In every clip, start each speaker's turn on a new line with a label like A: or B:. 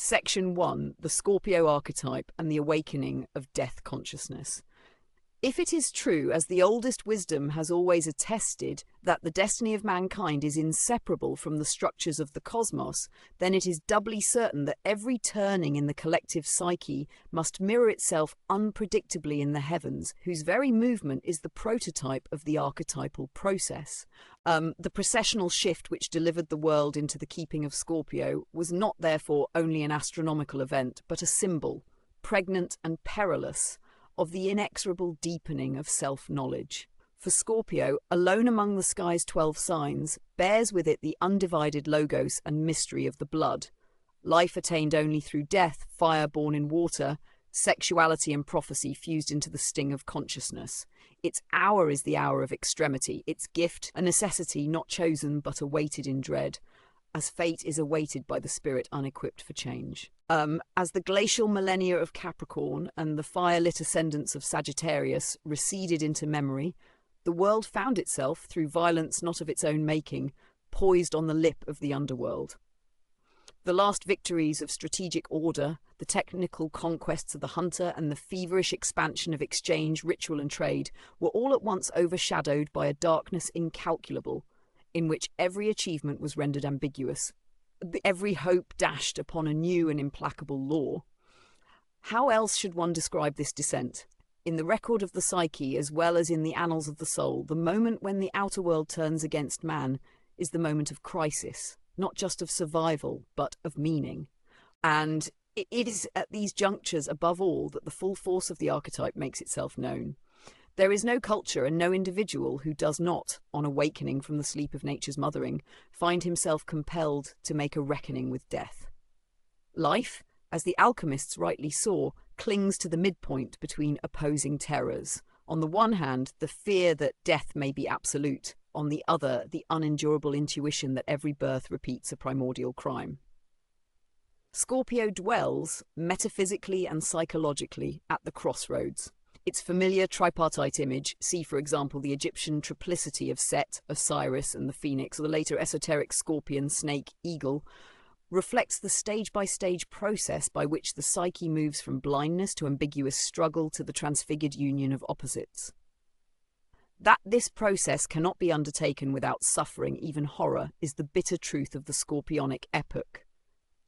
A: Section 1. The Scorpio Archetype and the Awakening of Death Consciousness. If it is true, as the oldest wisdom has always attested, that the destiny of mankind is inseparable from the structures of the cosmos, then it is doubly certain that every turning in the collective psyche must mirror itself unpredictably in the heavens, whose very movement is the prototype of the archetypal process. The processional shift which delivered the world into the keeping of Scorpio was not therefore only an astronomical event, but a symbol, pregnant and perilous, of the inexorable deepening of self-knowledge. For Scorpio, alone among the sky's 12 signs, bears with it the undivided logos and mystery of the blood. Life attained only through death, fire born in water, sexuality and prophecy fused into the sting of consciousness. Its hour is the hour of extremity, its gift a necessity not chosen but awaited in dread, as fate is awaited by the spirit unequipped for change. As the glacial millennia of Capricorn and the fire-lit ascendants of Sagittarius receded into memory, the world found itself, through violence not of its own making, poised on the lip of the underworld. The last victories of strategic order, the technical conquests of the hunter, and the feverish expansion of exchange, ritual and trade were all at once overshadowed by a darkness incalculable, in which every achievement was rendered ambiguous, every hope dashed upon a new and implacable law. How else should one describe this descent? In the record of the psyche, as well as in the annals of the soul, the moment when the outer world turns against man is the moment of crisis, not just of survival, but of meaning. And it is at these junctures, above all, that the full force of the archetype makes itself known. There is no culture and no individual who does not, on awakening from the sleep of nature's mothering, find himself compelled to make a reckoning with death. Life, as the alchemists rightly saw, clings to the midpoint between opposing terrors. On the one hand, the fear that death may be absolute. On the other, the unendurable intuition that every birth repeats a primordial crime. Scorpio dwells, metaphysically and psychologically, at the crossroads. Its familiar tripartite image, see for example the Egyptian triplicity of Set, Osiris and the Phoenix, or the later esoteric scorpion, snake, eagle, reflects the stage-by-stage process by which the psyche moves from blindness to ambiguous struggle to the transfigured union of opposites. That this process cannot be undertaken without suffering, even horror, is the bitter truth of the Scorpionic epoch.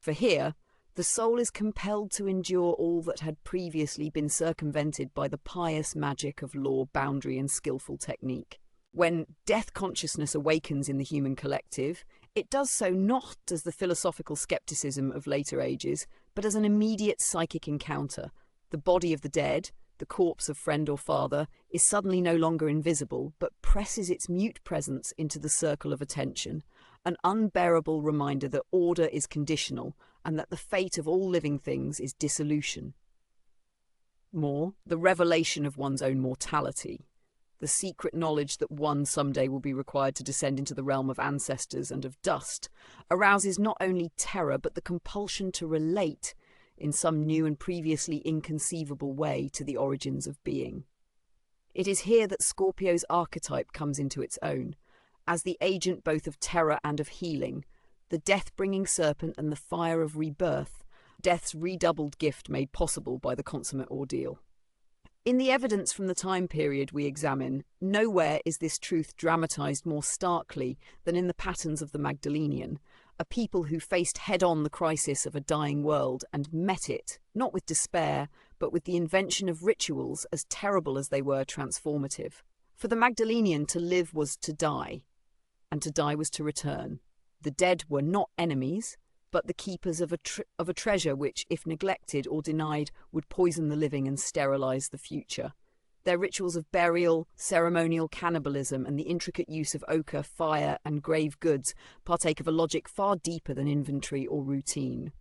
A: For here, the soul is compelled to endure all that had previously been circumvented by the pious magic of law, boundary, and skillful technique. When death consciousness awakens in the human collective, it does so not as the philosophical skepticism of later ages, but as an immediate psychic encounter. The body of the dead, the corpse of friend or father, is suddenly no longer invisible, but presses its mute presence into the circle of attention, an unbearable reminder that order is conditional and that the fate of all living things is dissolution. More, the revelation of one's own mortality, the secret knowledge that one someday will be required to descend into the realm of ancestors and of dust, arouses not only terror but the compulsion to relate in some new and previously inconceivable way to the origins of being. It is here that Scorpio's archetype comes into its own, as the agent both of terror and of healing, the death-bringing serpent and the fire of rebirth, death's redoubled gift made possible by the consummate ordeal. In the evidence from the time period we examine, nowhere is this truth dramatized more starkly than in the patterns of the Magdalenian, a people who faced head-on the crisis of a dying world and met it, not with despair, but with the invention of rituals as terrible as they were transformative. For the Magdalenian, to live was to die, and to die was to return. The dead were not enemies, but the keepers of a treasure which, if neglected or denied, would poison the living and sterilize the future. Their rituals of burial, ceremonial cannibalism, and the intricate use of ochre, fire, and grave goods partake of a logic far deeper than inventory or routine.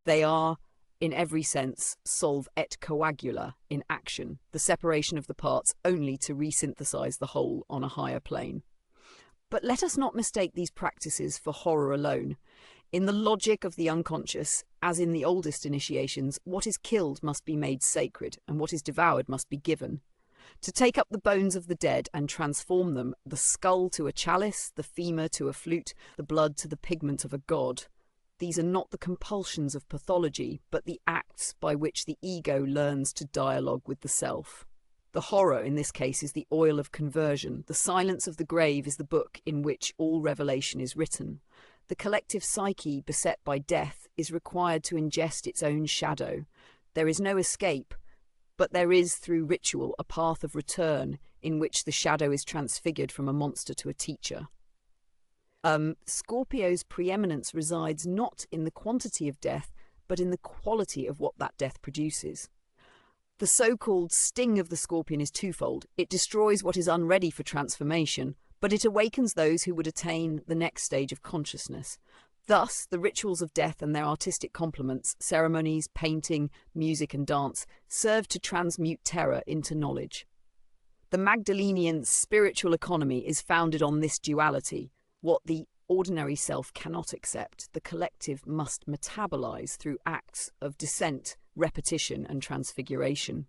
A: They are, in every sense, solve et coagula in action, the separation of the parts only to resynthesize the whole on a higher plane. But let us not mistake these practices for horror alone. In the logic of the unconscious, as in the oldest initiations, what is killed must be made sacred, and what is devoured must be given. To take up the bones of the dead and transform them, the skull to a chalice, the femur to a flute, the blood to the pigment of a god. These are not the compulsions of pathology, but the acts by which the ego learns to dialogue with the self. The horror in this case is the oil of conversion. The silence of the grave is the book in which all revelation is written. The collective psyche beset by death is required to ingest its own shadow. There is no escape, but there is, through ritual, a path of return in which the shadow is transfigured from a monster to a teacher. Scorpio's preeminence resides not in the quantity of death, but in the quality of what that death produces. The so-called sting of the Scorpion is twofold. It destroys what is unready for transformation, but it awakens those who would attain the next stage of consciousness. Thus, the rituals of death and their artistic complements, ceremonies, painting, music and dance, serve to transmute terror into knowledge. The Magdalenian spiritual economy is founded on this duality. What the ordinary self cannot accept, the collective must metabolize through acts of descent, repetition and transfiguration.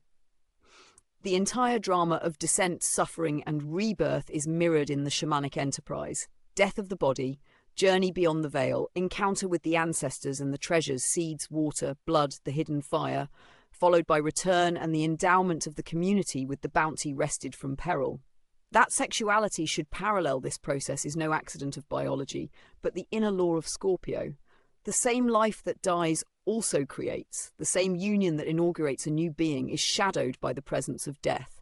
A: The entire drama of descent, suffering and rebirth is mirrored in the shamanic enterprise. Death of the body, journey beyond the veil, encounter with the ancestors and the treasures, seeds, water, blood, the hidden fire, followed by return and the endowment of the community with the bounty wrested from peril. That sexuality should parallel this process is no accident of biology, but the inner law of Scorpio. The same life that dies also creates. The same union that inaugurates a new being is shadowed by the presence of death.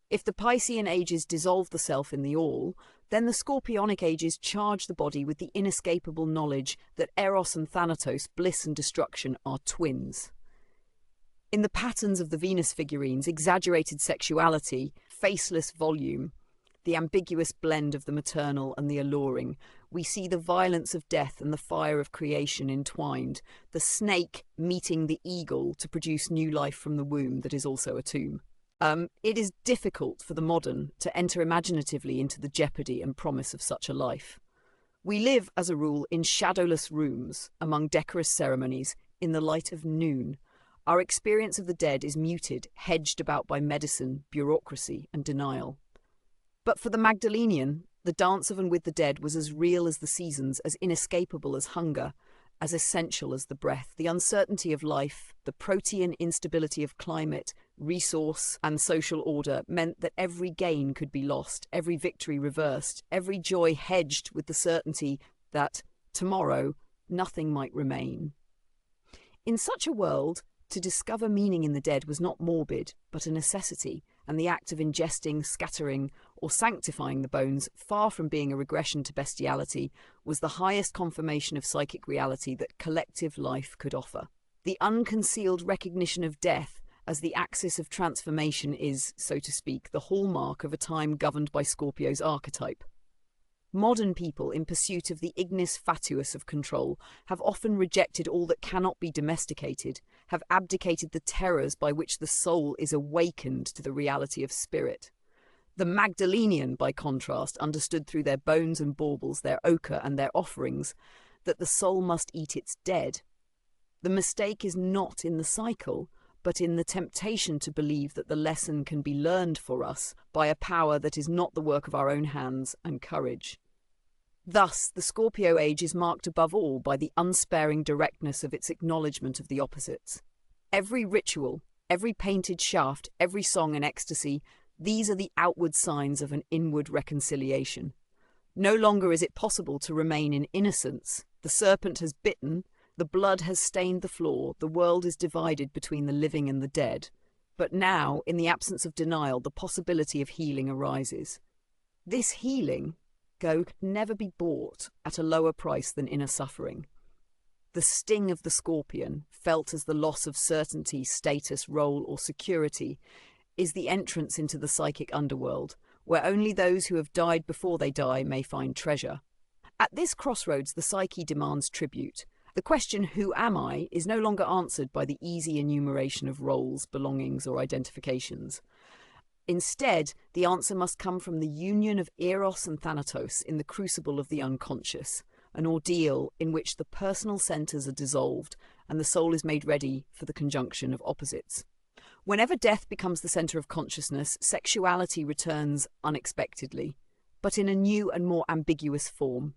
A: If the Piscean ages dissolve the self in the all, then the Scorpionic ages charge the body with the inescapable knowledge that Eros and Thanatos, bliss and destruction, are twins. In the patterns of the Venus figurines, exaggerated sexuality, faceless volume, the ambiguous blend of the maternal and the alluring, we see the violence of death and the fire of creation entwined, the snake meeting the eagle to produce new life from the womb that is also a tomb. It is difficult for the modern to enter imaginatively into the jeopardy and promise of such a life. We live, as a rule, in shadowless rooms, among decorous ceremonies, in the light of noon. Our experience of the dead is muted, hedged about by medicine, bureaucracy, and denial. But for the Magdalenian, the dance of and with the dead was as real as the seasons, as inescapable as hunger, as essential as the breath. The uncertainty of life, the protean instability of climate, resource, and social order meant that every gain could be lost, every victory reversed, every joy hedged with the certainty that tomorrow nothing might remain. In such a world, to discover meaning in the dead was not morbid, but a necessity, and the act of ingesting, scattering, or sanctifying the bones, far from being a regression to bestiality, was the highest confirmation of psychic reality that collective life could offer. The unconcealed recognition of death as the axis of transformation is, so to speak, the hallmark of a time governed by Scorpio's archetype. Modern people, in pursuit of the ignis fatuus of control, have often rejected all that cannot be domesticated, have abdicated the terrors by which the soul is awakened to the reality of spirit. The Magdalenian, by contrast, understood through their bones and baubles, their ochre and their offerings, that the soul must eat its dead. The mistake is not in the cycle, but in the temptation to believe that the lesson can be learned for us by a power that is not the work of our own hands and courage. Thus, the Scorpio age is marked above all by the unsparing directness of its acknowledgement of the opposites. Every ritual, every painted shaft, every song and ecstasy, these are the outward signs of an inward reconciliation. No longer is it possible to remain in innocence. The serpent has bitten, the blood has stained the floor, the world is divided between the living and the dead. But now, in the absence of denial, the possibility of healing arises. This healing could never be bought at a lower price than inner suffering. The sting of the Scorpion, felt as the loss of certainty, status, role, or security, is the entrance into the psychic underworld, where only those who have died before they die may find treasure. At this crossroads, the psyche demands tribute. The question, who am I, is no longer answered by the easy enumeration of roles, belongings, or identifications. Instead, the answer must come from the union of Eros and Thanatos in the crucible of the unconscious, an ordeal in which the personal centres are dissolved and the soul is made ready for the conjunction of opposites. Whenever death becomes the centre of consciousness, sexuality returns unexpectedly, but in a new and more ambiguous form.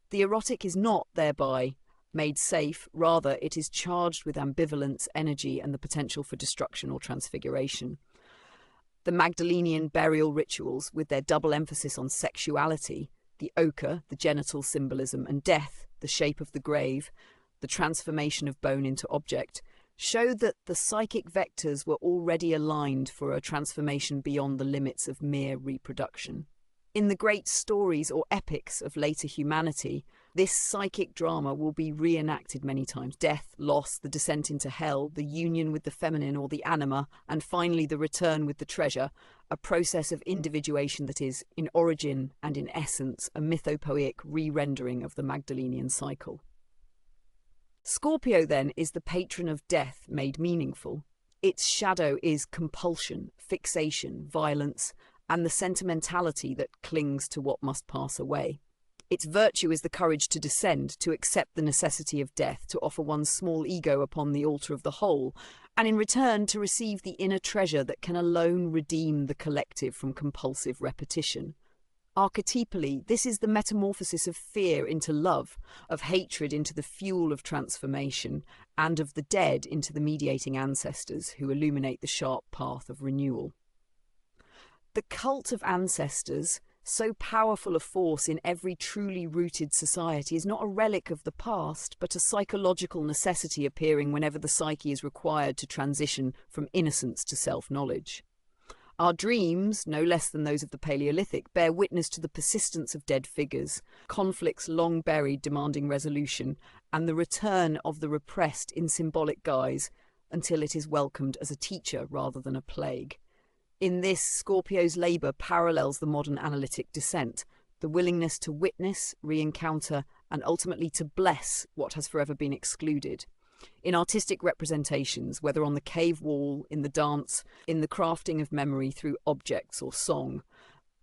A: The erotic is not, thereby, made safe. Rather, it is charged with ambivalence, energy, and the potential for destruction or transfiguration. The Magdalenian burial rituals, with their double emphasis on sexuality, the ochre, the genital symbolism, and death, the shape of the grave, the transformation of bone into object, show that the psychic vectors were already aligned for a transformation beyond the limits of mere reproduction. In the great stories or epics of later humanity, this psychic drama will be reenacted many times. Death, loss, the descent into hell, the union with the feminine or the anima, and finally the return with the treasure, a process of individuation that is, in origin and in essence, a mythopoeic re-rendering of the Magdalenian cycle. Scorpio, then, is the patron of death made meaningful. Its shadow is compulsion, fixation, violence, and the sentimentality that clings to what must pass away. Its virtue is the courage to descend, to accept the necessity of death, to offer one's small ego upon the altar of the whole, and in return to receive the inner treasure that can alone redeem the collective from compulsive repetition. Archetypally, this is the metamorphosis of fear into love, of hatred into the fuel of transformation, and of the dead into the mediating ancestors who illuminate the sharp path of renewal. The cult of ancestors, so powerful a force in every truly rooted society, is not a relic of the past, but a psychological necessity appearing whenever the psyche is required to transition from innocence to self-knowledge. Our dreams, no less than those of the Paleolithic, bear witness to the persistence of dead figures, conflicts long buried demanding resolution, and the return of the repressed in symbolic guise until it is welcomed as a teacher rather than a plague. In this, Scorpio's labour parallels the modern analytic descent, the willingness to witness, re-encounter, and ultimately to bless what has forever been excluded. In artistic representations, whether on the cave wall, in the dance, in the crafting of memory through objects or song,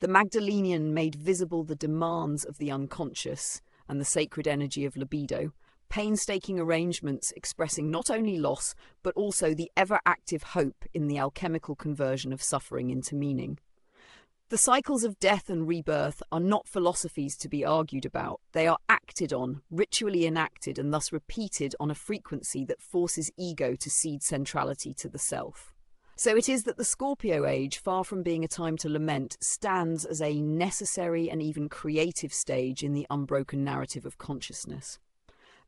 A: the Magdalenian made visible the demands of the unconscious and the sacred energy of libido, painstaking arrangements expressing not only loss, but also the ever-active hope in the alchemical conversion of suffering into meaning. The cycles of death and rebirth are not philosophies to be argued about. They are acted on, ritually enacted, and thus repeated on a frequency that forces ego to cede centrality to the self. So it is that the Scorpio age, far from being a time to lament, stands as a necessary and even creative stage in the unbroken narrative of consciousness.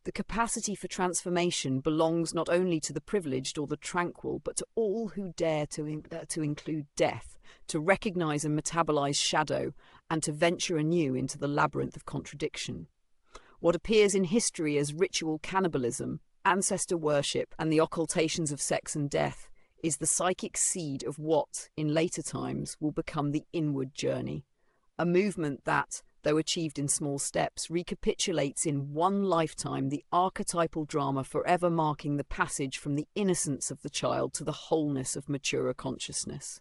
A: The capacity for transformation belongs not only to the privileged or the tranquil, but to all who dare to include death, to recognise and metabolize shadow, and to venture anew into the labyrinth of contradiction. What appears in history as ritual cannibalism, ancestor worship, and the occultations of sex and death is the psychic seed of what, in later times, will become the inward journey, a movement that, though achieved in small steps, recapitulates in one lifetime the archetypal drama forever marking the passage from the innocence of the child to the wholeness of maturer consciousness.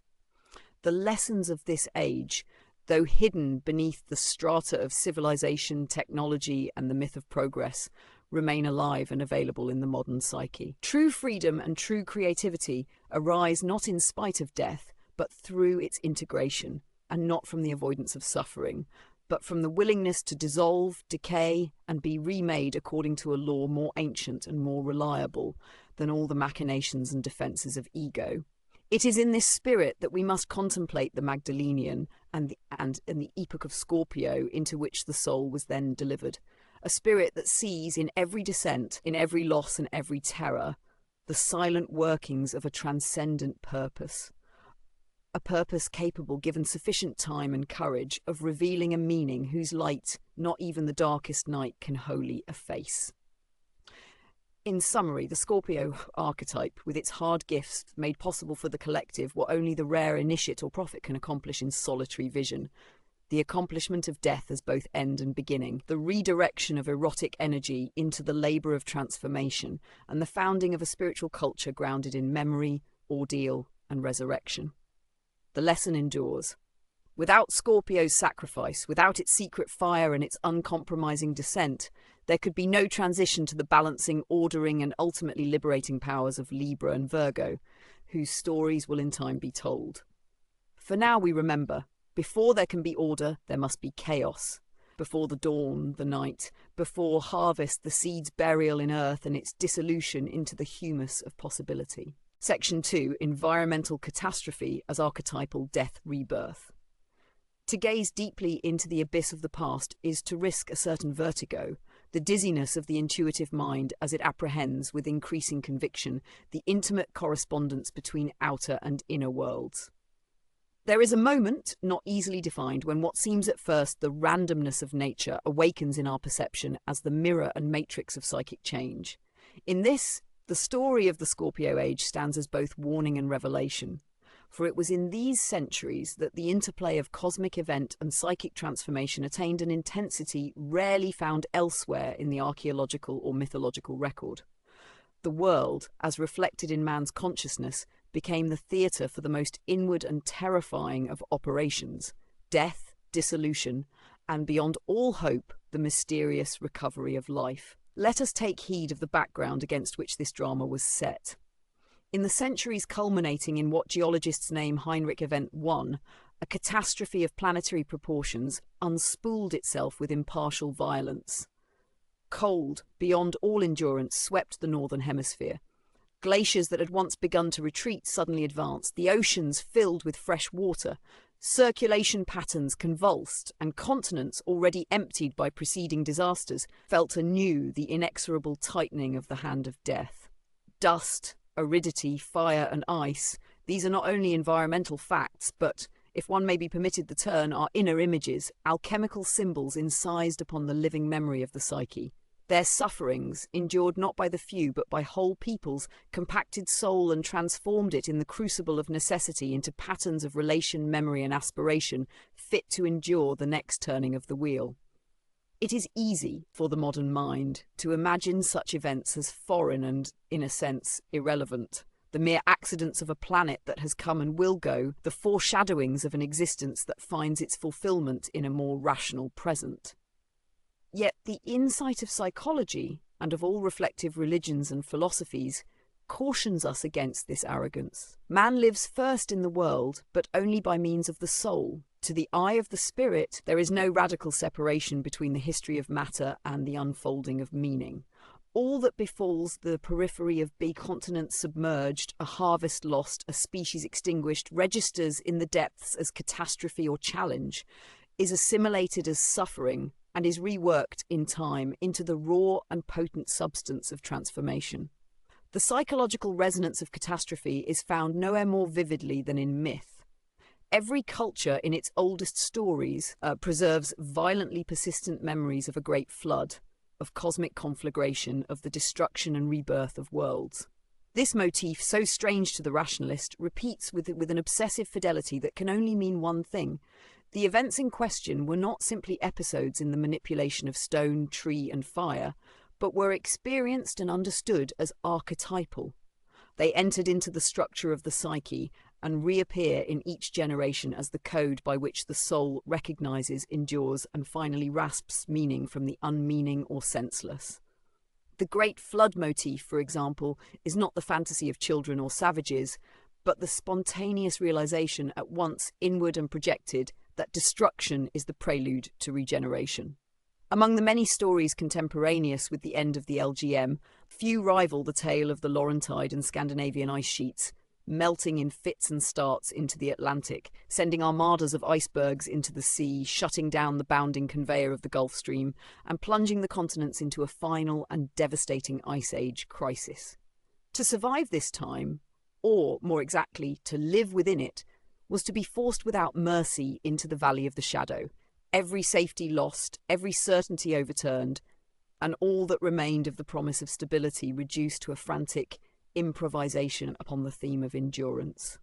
A: The lessons of this age, though hidden beneath the strata of civilization, technology, and the myth of progress, remain alive and available in the modern psyche. True freedom and true creativity arise not in spite of death, but through its integration, and not from the avoidance of suffering, but from the willingness to dissolve, decay, and be remade according to a law more ancient and more reliable than all the machinations and defences of ego. It is in this spirit that we must contemplate the Magdalenian and the epoch of Scorpio into which the soul was then delivered, a spirit that sees in every descent, in every loss and every terror, the silent workings of a transcendent purpose. A purpose capable, given sufficient time and courage, of revealing a meaning whose light not even the darkest night can wholly efface. In summary, the Scorpio archetype, with its hard gifts made possible for the collective, what only the rare initiate or prophet can accomplish in solitary vision, the accomplishment of death as both end and beginning, the redirection of erotic energy into the labour of transformation, and the founding of a spiritual culture grounded in memory, ordeal, and resurrection. The lesson endures. Without Scorpio's sacrifice, without its secret fire and its uncompromising descent, there could be no transition to the balancing, ordering, and ultimately liberating powers of Libra and Virgo, whose stories will in time be told. For now we remember, before there can be order, there must be chaos. before the dawn, the night, before harvest, the seed's burial in earth and its dissolution into the humus of possibility. Section 2, Environmental Catastrophe as Archetypal Death-Rebirth. To gaze deeply into the abyss of the past is to risk a certain vertigo, the dizziness of the intuitive mind as it apprehends with increasing conviction the intimate correspondence between outer and inner worlds. There is a moment, not easily defined, when what seems at first the randomness of nature awakens in our perception as the mirror and matrix of psychic change. In this, the story of the Scorpio age stands as both warning and revelation, for it was in these centuries that the interplay of cosmic event and psychic transformation attained an intensity rarely found elsewhere in the archaeological or mythological record. The world, as reflected in man's consciousness, became the theatre for the most inward and terrifying of operations: death, dissolution, and beyond all hope, the mysterious recovery of life. Let us take heed of the background against which this drama was set. In the centuries culminating in what geologists name Heinrich Event 1, a catastrophe of planetary proportions unspooled itself with impartial violence. Cold, beyond all endurance, swept the northern hemisphere. Glaciers that had once begun to retreat suddenly advanced, the oceans filled with fresh water, circulation patterns convulsed, and continents already emptied by preceding disasters felt anew the inexorable tightening of the hand of death. Dust, aridity, fire and ice, these are not only environmental facts, but, if one may be permitted the term, are inner images, alchemical symbols incised upon the living memory of the psyche. Their sufferings, endured not by the few but by whole peoples, compacted soul and transformed it in the crucible of necessity into patterns of relation, memory and aspiration, fit to endure the next turning of the wheel. It is easy for the modern mind to imagine such events as foreign and, in a sense, irrelevant, the mere accidents of a planet that has come and will go, the foreshadowings of an existence that finds its fulfillment in a more rational present. Yet the insight of psychology, and of all reflective religions and philosophies, cautions us against this arrogance. Man lives first in the world, but only by means of the soul. To the eye of the spirit, there is no radical separation between the history of matter and the unfolding of meaning. All that befalls the periphery of big continents submerged, a harvest lost, a species extinguished, registers in the depths as catastrophe or challenge, is assimilated as suffering, and is reworked in time into the raw and potent substance of transformation. The psychological resonance of catastrophe is found nowhere more vividly than in myth. Every culture in its oldest stories preserves violently persistent memories of a great flood, of cosmic conflagration, of the destruction and rebirth of worlds. This motif, so strange to the rationalist, repeats with an obsessive fidelity that can only mean one thing. The events in question were not simply episodes in the manipulation of stone, tree and fire, but were experienced and understood as archetypal. They entered into the structure of the psyche and reappear in each generation as the code by which the soul recognizes, endures and finally rasps meaning from the unmeaning or senseless. The great flood motif, for example, is not the fantasy of children or savages, but the spontaneous realization at once inward and projected that destruction is the prelude to regeneration. Among the many stories contemporaneous with the end of the LGM, few rival the tale of the Laurentide and Scandinavian ice sheets, melting in fits and starts into the Atlantic, sending armadas of icebergs into the sea, shutting down the bounding conveyor of the Gulf Stream, and plunging the continents into a final and devastating Ice Age crisis. To survive this time, or more exactly, to live within it, was to be forced without mercy into the Valley of the Shadow, every safety lost, every certainty overturned, and all that remained of the promise of stability reduced to a frantic improvisation upon the theme of endurance.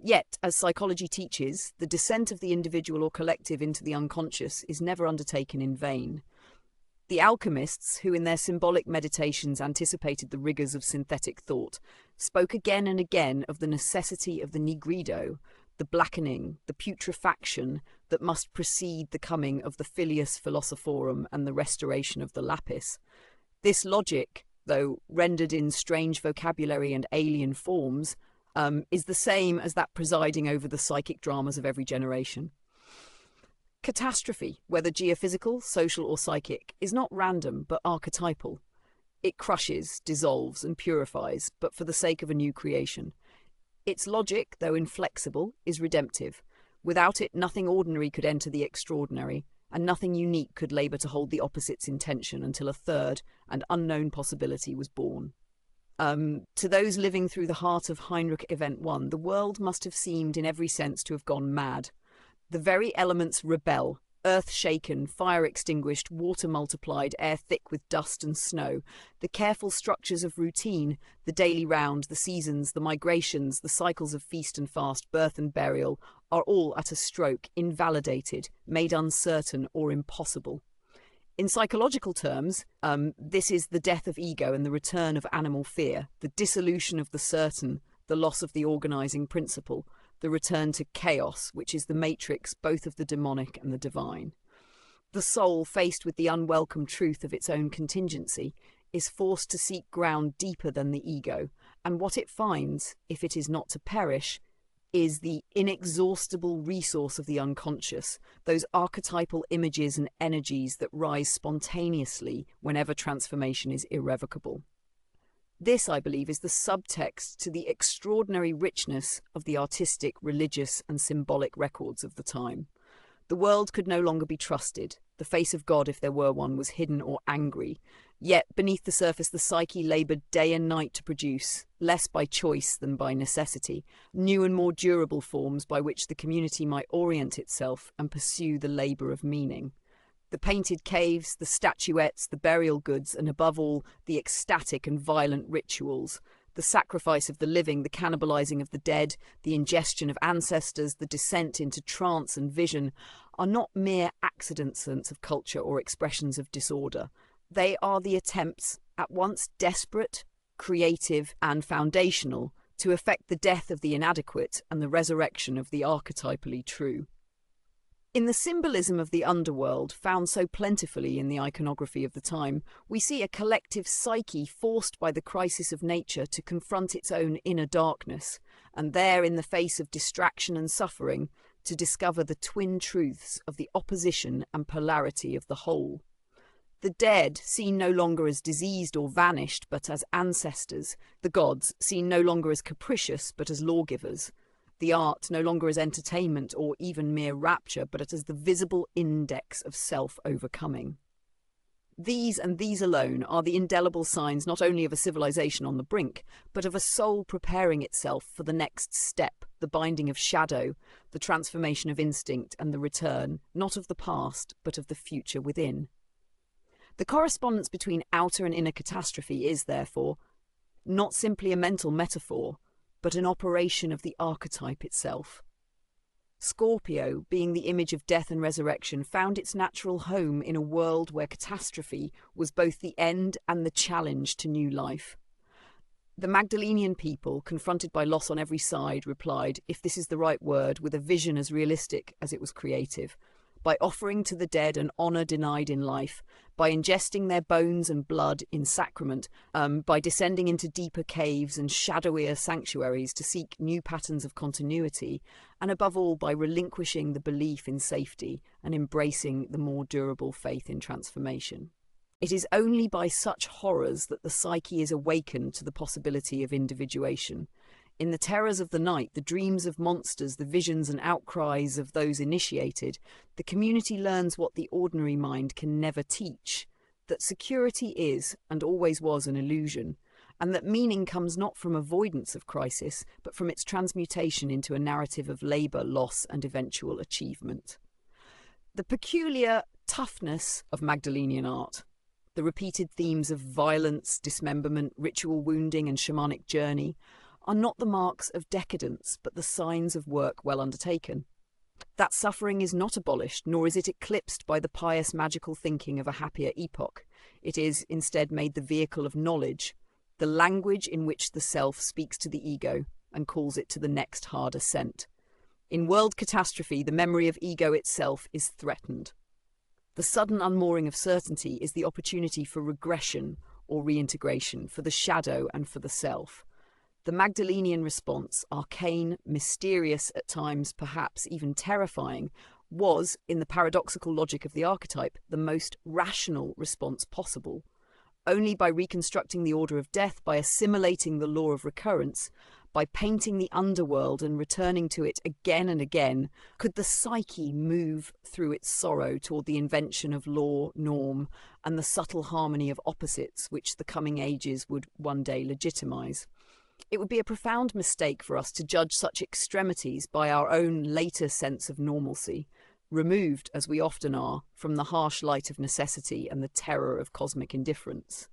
A: Yet, as psychology teaches, the descent of the individual or collective into the unconscious is never undertaken in vain. The alchemists, who in their symbolic meditations anticipated the rigours of synthetic thought, spoke again and again of the necessity of the nigrido, the blackening, the putrefaction that must precede the coming of the filius philosophorum and the restoration of the lapis. This logic, though rendered in strange vocabulary and alien forms, is the same as that presiding over the psychic dramas of every generation. Catastrophe, whether geophysical, social, or psychic, is not random but archetypal. It crushes, dissolves, and purifies, but for the sake of a new creation. Its logic, though inflexible, is redemptive. Without it, nothing ordinary could enter the extraordinary, and nothing unique could labour to hold the opposite's intention until a third and unknown possibility was born. To those living through the heart of Heinrich Event 1, the world must have seemed in every sense to have gone mad. The very elements rebel, earth shaken, fire extinguished, water multiplied, air thick with dust and snow. The careful structures of routine, the daily round, the seasons, the migrations, the cycles of feast and fast, birth and burial, are all at a stroke invalidated, made uncertain or impossible. In psychological terms, this is the death of ego and the return of animal fear, the dissolution of the certain, the loss of the organising principle, the return to chaos, which is the matrix both of the demonic and the divine. The soul, faced with the unwelcome truth of its own contingency, is forced to seek ground deeper than the ego, and what it finds, if it is not to perish, is the inexhaustible resource of the unconscious, those archetypal images and energies that rise spontaneously whenever transformation is irrevocable. This, I believe, is the subtext to the extraordinary richness of the artistic, religious, and symbolic records of the time. The world could no longer be trusted. The face of God, if there were one, was hidden or angry. Yet, beneath the surface, the psyche laboured day and night to produce, less by choice than by necessity, new and more durable forms by which the community might orient itself and pursue the labour of meaning. The painted caves, the statuettes, the burial goods, and above all, the ecstatic and violent rituals, the sacrifice of the living, the cannibalizing of the dead, the ingestion of ancestors, the descent into trance and vision, are not mere accidents of culture or expressions of disorder. They are the attempts, at once desperate, creative, and foundational, to effect the death of the inadequate and the resurrection of the archetypally true. In the symbolism of the underworld, found so plentifully in the iconography of the time, we see a collective psyche forced by the crisis of nature to confront its own inner darkness, and there, in the face of distraction and suffering, to discover the twin truths of the opposition and polarity of the whole. The dead, seen no longer as diseased or vanished, but as ancestors, the gods, seen no longer as capricious, but as lawgivers, the art no longer as entertainment or even mere rapture, but as the visible index of self-overcoming. These and these alone are the indelible signs not only of a civilization on the brink, but of a soul preparing itself for the next step, the binding of shadow, the transformation of instinct, and the return, not of the past, but of the future within. The correspondence between outer and inner catastrophe is, therefore, not simply a mental metaphor, but an operation of the archetype itself. Scorpio, being the image of death and resurrection, found its natural home in a world where catastrophe was both the end and the challenge to new life. The Magdalenian people, confronted by loss on every side, replied, if this is the right word, with a vision as realistic as it was creative, by offering to the dead an honour denied in life, by ingesting their bones and blood in sacrament, by descending into deeper caves and shadowier sanctuaries to seek new patterns of continuity, and above all by relinquishing the belief in safety and embracing the more durable faith in transformation. It is only by such horrors that the psyche is awakened to the possibility of individuation. In the terrors of the night, the dreams of monsters, the visions and outcries of those initiated, the community learns what the ordinary mind can never teach, that security is and always was an illusion, and that meaning comes not from avoidance of crisis, but from its transmutation into a narrative of labour, loss and eventual achievement. The peculiar toughness of Magdalenian art, the repeated themes of violence, dismemberment, ritual wounding and shamanic journey, are not the marks of decadence, but the signs of work well undertaken. That suffering is not abolished, nor is it eclipsed by the pious magical thinking of a happier epoch. It is instead made the vehicle of knowledge, the language in which the self speaks to the ego and calls it to the next hard ascent. In world catastrophe, the memory of ego itself is threatened. The sudden unmooring of certainty is the opportunity for regression or reintegration, for the shadow and for the self. The Magdalenian response, arcane, mysterious, at times perhaps even terrifying, was, in the paradoxical logic of the archetype, the most rational response possible. Only by reconstructing the order of death, by assimilating the law of recurrence, by painting the underworld and returning to it again and again, could the psyche move through its sorrow toward the invention of law, norm, and the subtle harmony of opposites which the coming ages would one day legitimize. It would be a profound mistake for us to judge such extremities by our own later sense of normalcy, removed, as we often are, from the harsh light of necessity and the terror of cosmic indifference.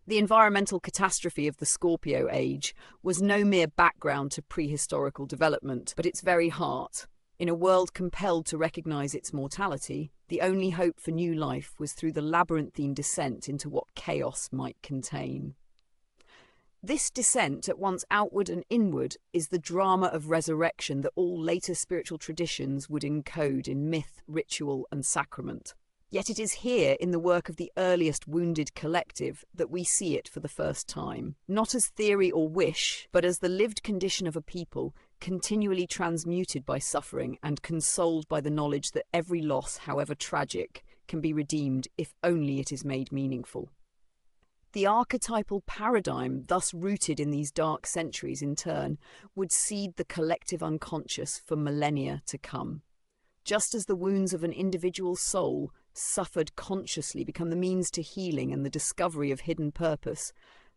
A: The environmental catastrophe of the Scorpio age was no mere background to prehistorical development, but its very heart. In a world compelled to recognize its mortality, the only hope for new life was through the labyrinthine descent into what chaos might contain. This descent, at once outward and inward, is the drama of resurrection that all later spiritual traditions would encode in myth, ritual, and sacrament. Yet it is here, in the work of the earliest wounded collective, that we see it for the first time. Not as theory or wish, but as the lived condition of a people, continually transmuted by suffering and consoled by the knowledge that every loss, however tragic, can be redeemed if only it is made meaningful. The archetypal paradigm, thus rooted in these dark centuries in turn, would seed the collective unconscious for millennia to come. Just as the wounds of an individual soul, suffered consciously, become the means to healing and the discovery of hidden purpose,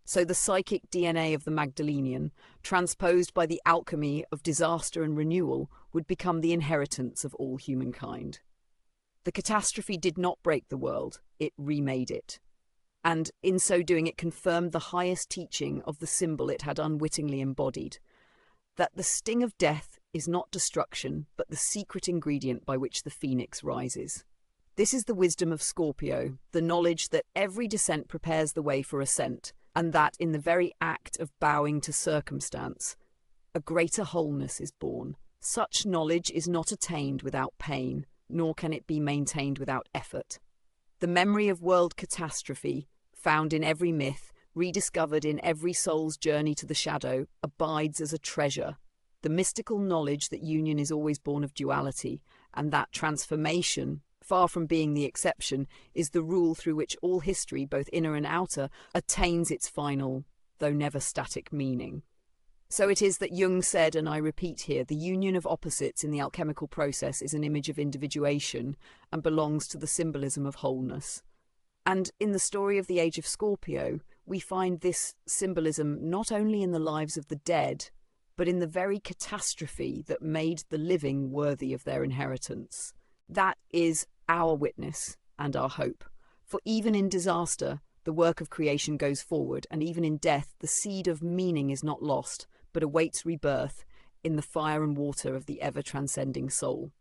A: so the psychic DNA of the Magdalenian, transposed by the alchemy of disaster and renewal, would become the inheritance of all humankind. The catastrophe did not break the world, it remade it. And in so doing it confirmed the highest teaching of the symbol it had unwittingly embodied, that the sting of death is not destruction, but the secret ingredient by which the phoenix rises. This is the wisdom of Scorpio, the knowledge that every descent prepares the way for ascent, and that in the very act of bowing to circumstance, a greater wholeness is born. Such knowledge is not attained without pain, nor can it be maintained without effort. The memory of world catastrophe, found in every myth, rediscovered in every soul's journey to the shadow, abides as a treasure. The mystical knowledge that union is always born of duality, and that transformation, far from being the exception, is the rule through which all history, both inner and outer, attains its final, though never static, meaning. So it is that Jung said, and I repeat here, the union of opposites in the alchemical process is an image of individuation and belongs to the symbolism of wholeness. And in the story of the age of Scorpio, we find this symbolism not only in the lives of the dead, but in the very catastrophe that made the living worthy of their inheritance. That is our witness and our hope. For even in disaster, the work of creation goes forward, and even in death, the seed of meaning is not lost, but awaits rebirth in the fire and water of the ever-transcending soul.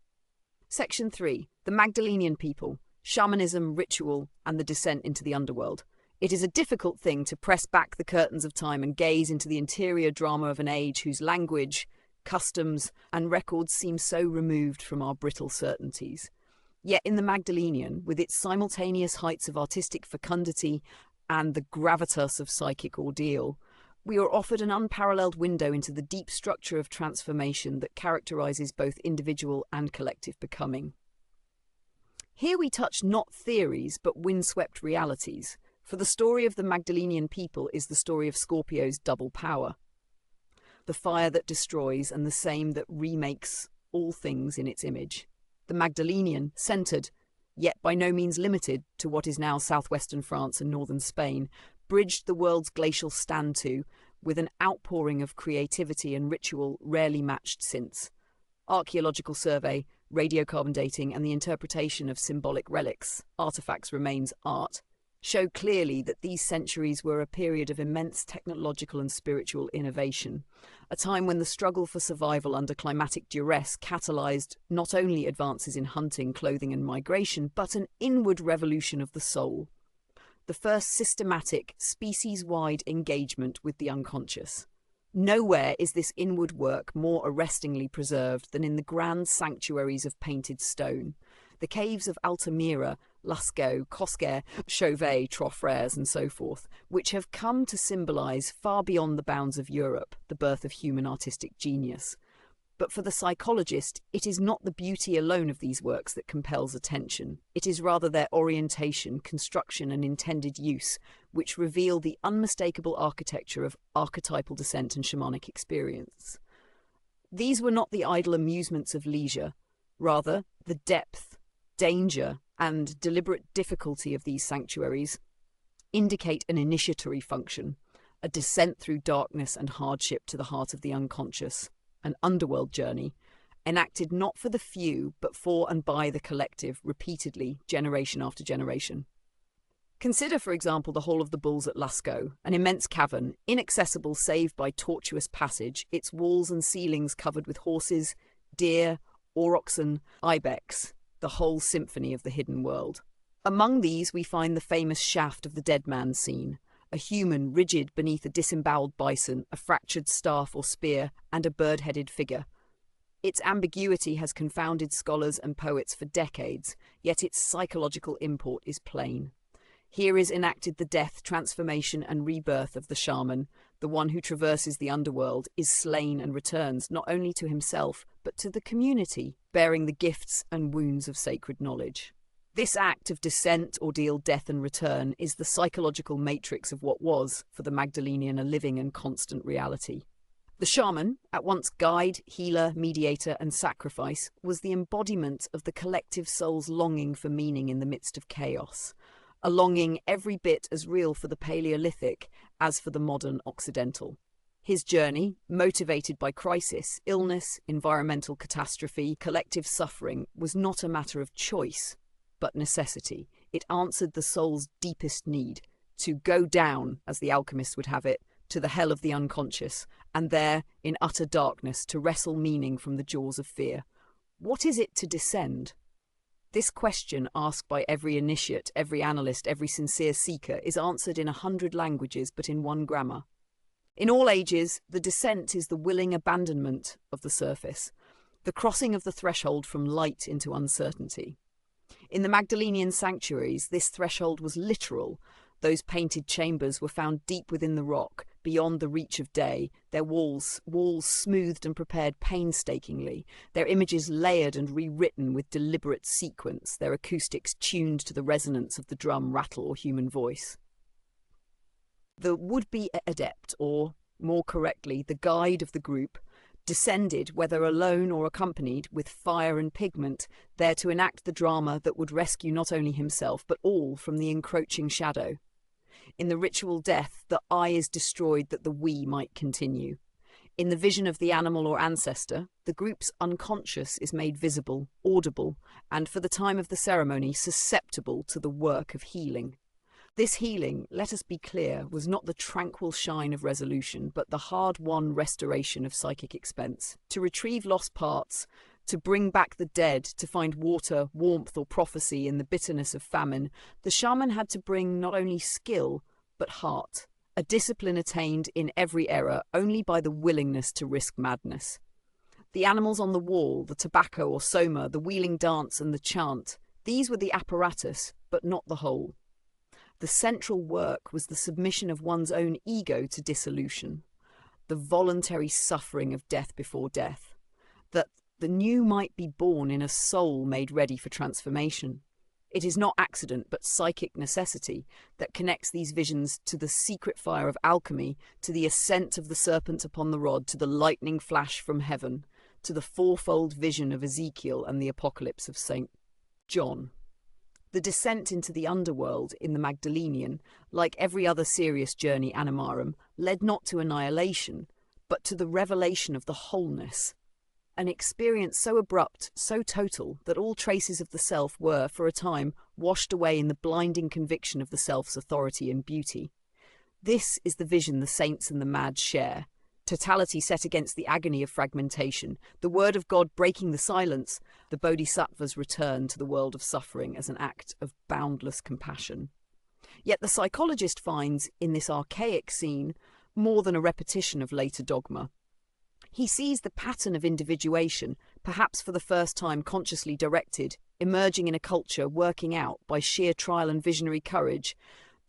A: Section 3. The Magdalenian people. Shamanism, ritual, and the descent into the underworld. It is a difficult thing to press back the curtains of time and gaze into the interior drama of an age whose language, customs, and records seem so removed from our brittle certainties. Yet in the Magdalenian, with its simultaneous heights of artistic fecundity and the gravitas of psychic ordeal, we are offered an unparalleled window into the deep structure of transformation that characterizes both individual and collective becoming. Here we touch not theories, but windswept realities, for the story of the Magdalenian people is the story of Scorpio's double power. The fire that destroys and the same that remakes all things in its image. The Magdalenian, centred, yet by no means limited to what is now southwestern France and northern Spain, bridged the world's glacial stand-to with an outpouring of creativity and ritual rarely matched since. Archaeological survey, radiocarbon dating, and the interpretation of symbolic relics, artifacts remains art, show clearly that these centuries were a period of immense technological and spiritual innovation, a time when the struggle for survival under climatic duress catalyzed not only advances in hunting, clothing, and migration, but an inward revolution of the soul. The first systematic, species-wide engagement with the unconscious. Nowhere is this inward work more arrestingly preserved than in the grand sanctuaries of painted stone. The caves of Altamira, Lascaux, Cosquer, Chauvet, Troffres, and so forth, which have come to symbolize far beyond the bounds of Europe the birth of human artistic genius. But for the psychologist, it is not the beauty alone of these works that compels attention. It is rather their orientation, construction, and intended use, which reveal the unmistakable architecture of archetypal descent and shamanic experience. These were not the idle amusements of leisure. Rather, the depth, danger, and deliberate difficulty of these sanctuaries indicate an initiatory function, a descent through darkness and hardship to the heart of the unconscious, an underworld journey, enacted not for the few, but for and by the collective, repeatedly, generation after generation. Consider, for example, the Hall of the Bulls at Lascaux, an immense cavern, inaccessible save by tortuous passage, its walls and ceilings covered with horses, deer, aurochsen, ibex, the whole symphony of the hidden world. Among these we find the famous shaft of the dead man scene, a human rigid beneath a disemboweled bison, a fractured staff or spear, and a bird-headed figure. Its ambiguity has confounded scholars and poets for decades, yet its psychological import is plain. Here is enacted the death, transformation, and rebirth of the shaman. The one who traverses the underworld is slain and returns not only to himself, but to the community, bearing the gifts and wounds of sacred knowledge. This act of descent, ordeal, death, and return is the psychological matrix of what was, for the Magdalenian, a living and constant reality. The shaman, at once guide, healer, mediator, and sacrifice, was the embodiment of the collective soul's longing for meaning in the midst of chaos, a longing every bit as real for the Paleolithic as for the modern Occidental. His journey, motivated by crisis, illness, environmental catastrophe, collective suffering, was not a matter of choice, but necessity. It answered the soul's deepest need, to go down, as the alchemists would have it, to the hell of the unconscious, and there, in utter darkness, to wrestle meaning from the jaws of fear. What is it to descend? This question, asked by every initiate, every analyst, every sincere seeker, is answered in 100 languages, but in one grammar. In all ages, the descent is the willing abandonment of the surface, the crossing of the threshold from light into uncertainty. In the Magdalenian sanctuaries, this threshold was literal. Those painted chambers were found deep within the rock, beyond the reach of day, their walls smoothed and prepared painstakingly, their images layered and rewritten with deliberate sequence, their acoustics tuned to the resonance of the drum, rattle, or human voice. The would-be adept, or, more correctly, the guide of the group, descended, whether alone or accompanied, with fire and pigment, there to enact the drama that would rescue not only himself, but all from the encroaching shadow. In the ritual death, the I is destroyed that the we might continue. In the vision of the animal or ancestor, the group's unconscious is made visible, audible, and for the time of the ceremony, susceptible to the work of healing. This healing, let us be clear, was not the tranquil shine of resolution, but the hard-won restoration of psychic expense. To retrieve lost parts, to bring back the dead, to find water, warmth, or prophecy in the bitterness of famine, the shaman had to bring not only skill, but heart, a discipline attained in every era only by the willingness to risk madness. The animals on the wall, the tobacco or soma, the wheeling dance and the chant, these were the apparatus, but not the whole. The central work was the submission of one's own ego to dissolution, the voluntary suffering of death before death, that the new might be born in a soul made ready for transformation. It is not accident, but psychic necessity that connects these visions to the secret fire of alchemy, to the ascent of the serpent upon the rod, to the lightning flash from heaven, to the fourfold vision of Ezekiel and the apocalypse of St. John. The descent into the underworld in the Magdalenian, like every other serious journey animarum, led not to annihilation, but to the revelation of the wholeness. An experience so abrupt, so total, that all traces of the self were, for a time, washed away in the blinding conviction of the self's authority and beauty. This is the vision the saints and the mad share. Totality set against the agony of fragmentation, the word of God breaking the silence, the bodhisattva's return to the world of suffering as an act of boundless compassion. Yet the psychologist finds, in this archaic scene, more than a repetition of later dogma. He sees the pattern of individuation, perhaps for the first time consciously directed, emerging in a culture working out, by sheer trial and visionary courage,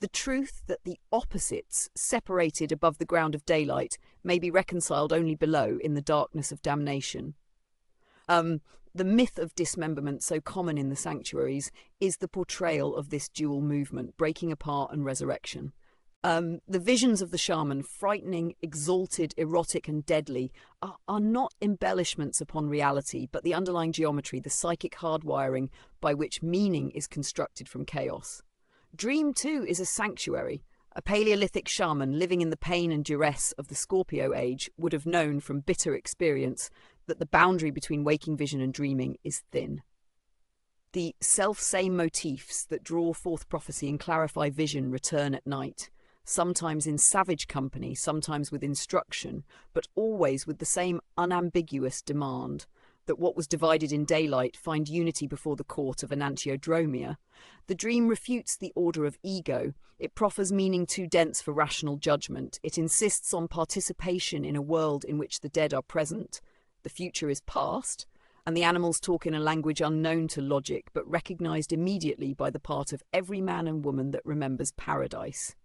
A: the truth that the opposites, separated above the ground of daylight, may be reconciled only below in the darkness of damnation. The myth of dismemberment, so common in the sanctuaries, is the portrayal of this dual movement, breaking apart and resurrection. The visions of the shaman, frightening, exalted, erotic, and deadly, are not embellishments upon reality, but the underlying geometry, the psychic hardwiring by which meaning is constructed from chaos. Dream, too, is a sanctuary. A Paleolithic shaman living in the pain and duress of the Scorpio age would have known from bitter experience that the boundary between waking vision and dreaming is thin. The self-same motifs that draw forth prophecy and clarify vision return at night, sometimes in savage company, sometimes with instruction, but always with the same unambiguous demand that what was divided in daylight find unity before the court of enantiodromia. The dream refutes the order of ego. It proffers meaning too dense for rational judgment. It insists on participation in a world in which the dead are present, the future is past, and the animals talk in a language unknown to logic, but recognized immediately by the part of every man and woman that remembers paradise.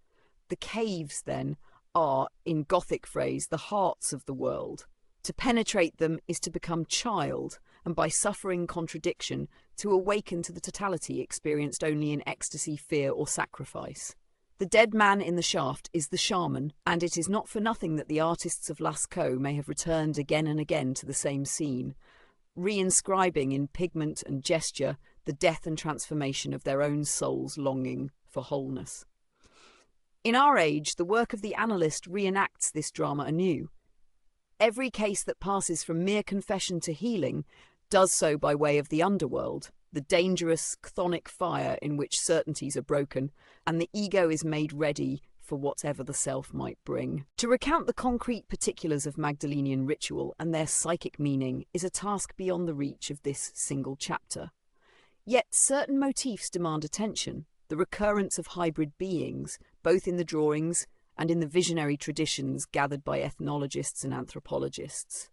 A: The caves, then, are, in Gothic phrase, the hearts of the world. To penetrate them is to become child, and by suffering contradiction, to awaken to the totality experienced only in ecstasy, fear, or sacrifice. The dead man in the shaft is the shaman, and it is not for nothing that the artists of Lascaux may have returned again and again to the same scene, reinscribing in pigment and gesture the death and transformation of their own souls longing for wholeness. In our age, the work of the analyst reenacts this drama anew. Every case that passes from mere confession to healing does so by way of the underworld, the dangerous chthonic fire in which certainties are broken, and the ego is made ready for whatever the self might bring. To recount the concrete particulars of Magdalenian ritual and their psychic meaning is a task beyond the reach of this single chapter. Yet certain motifs demand attention, the recurrence of hybrid beings, both in the drawings and in the visionary traditions gathered by ethnologists and anthropologists.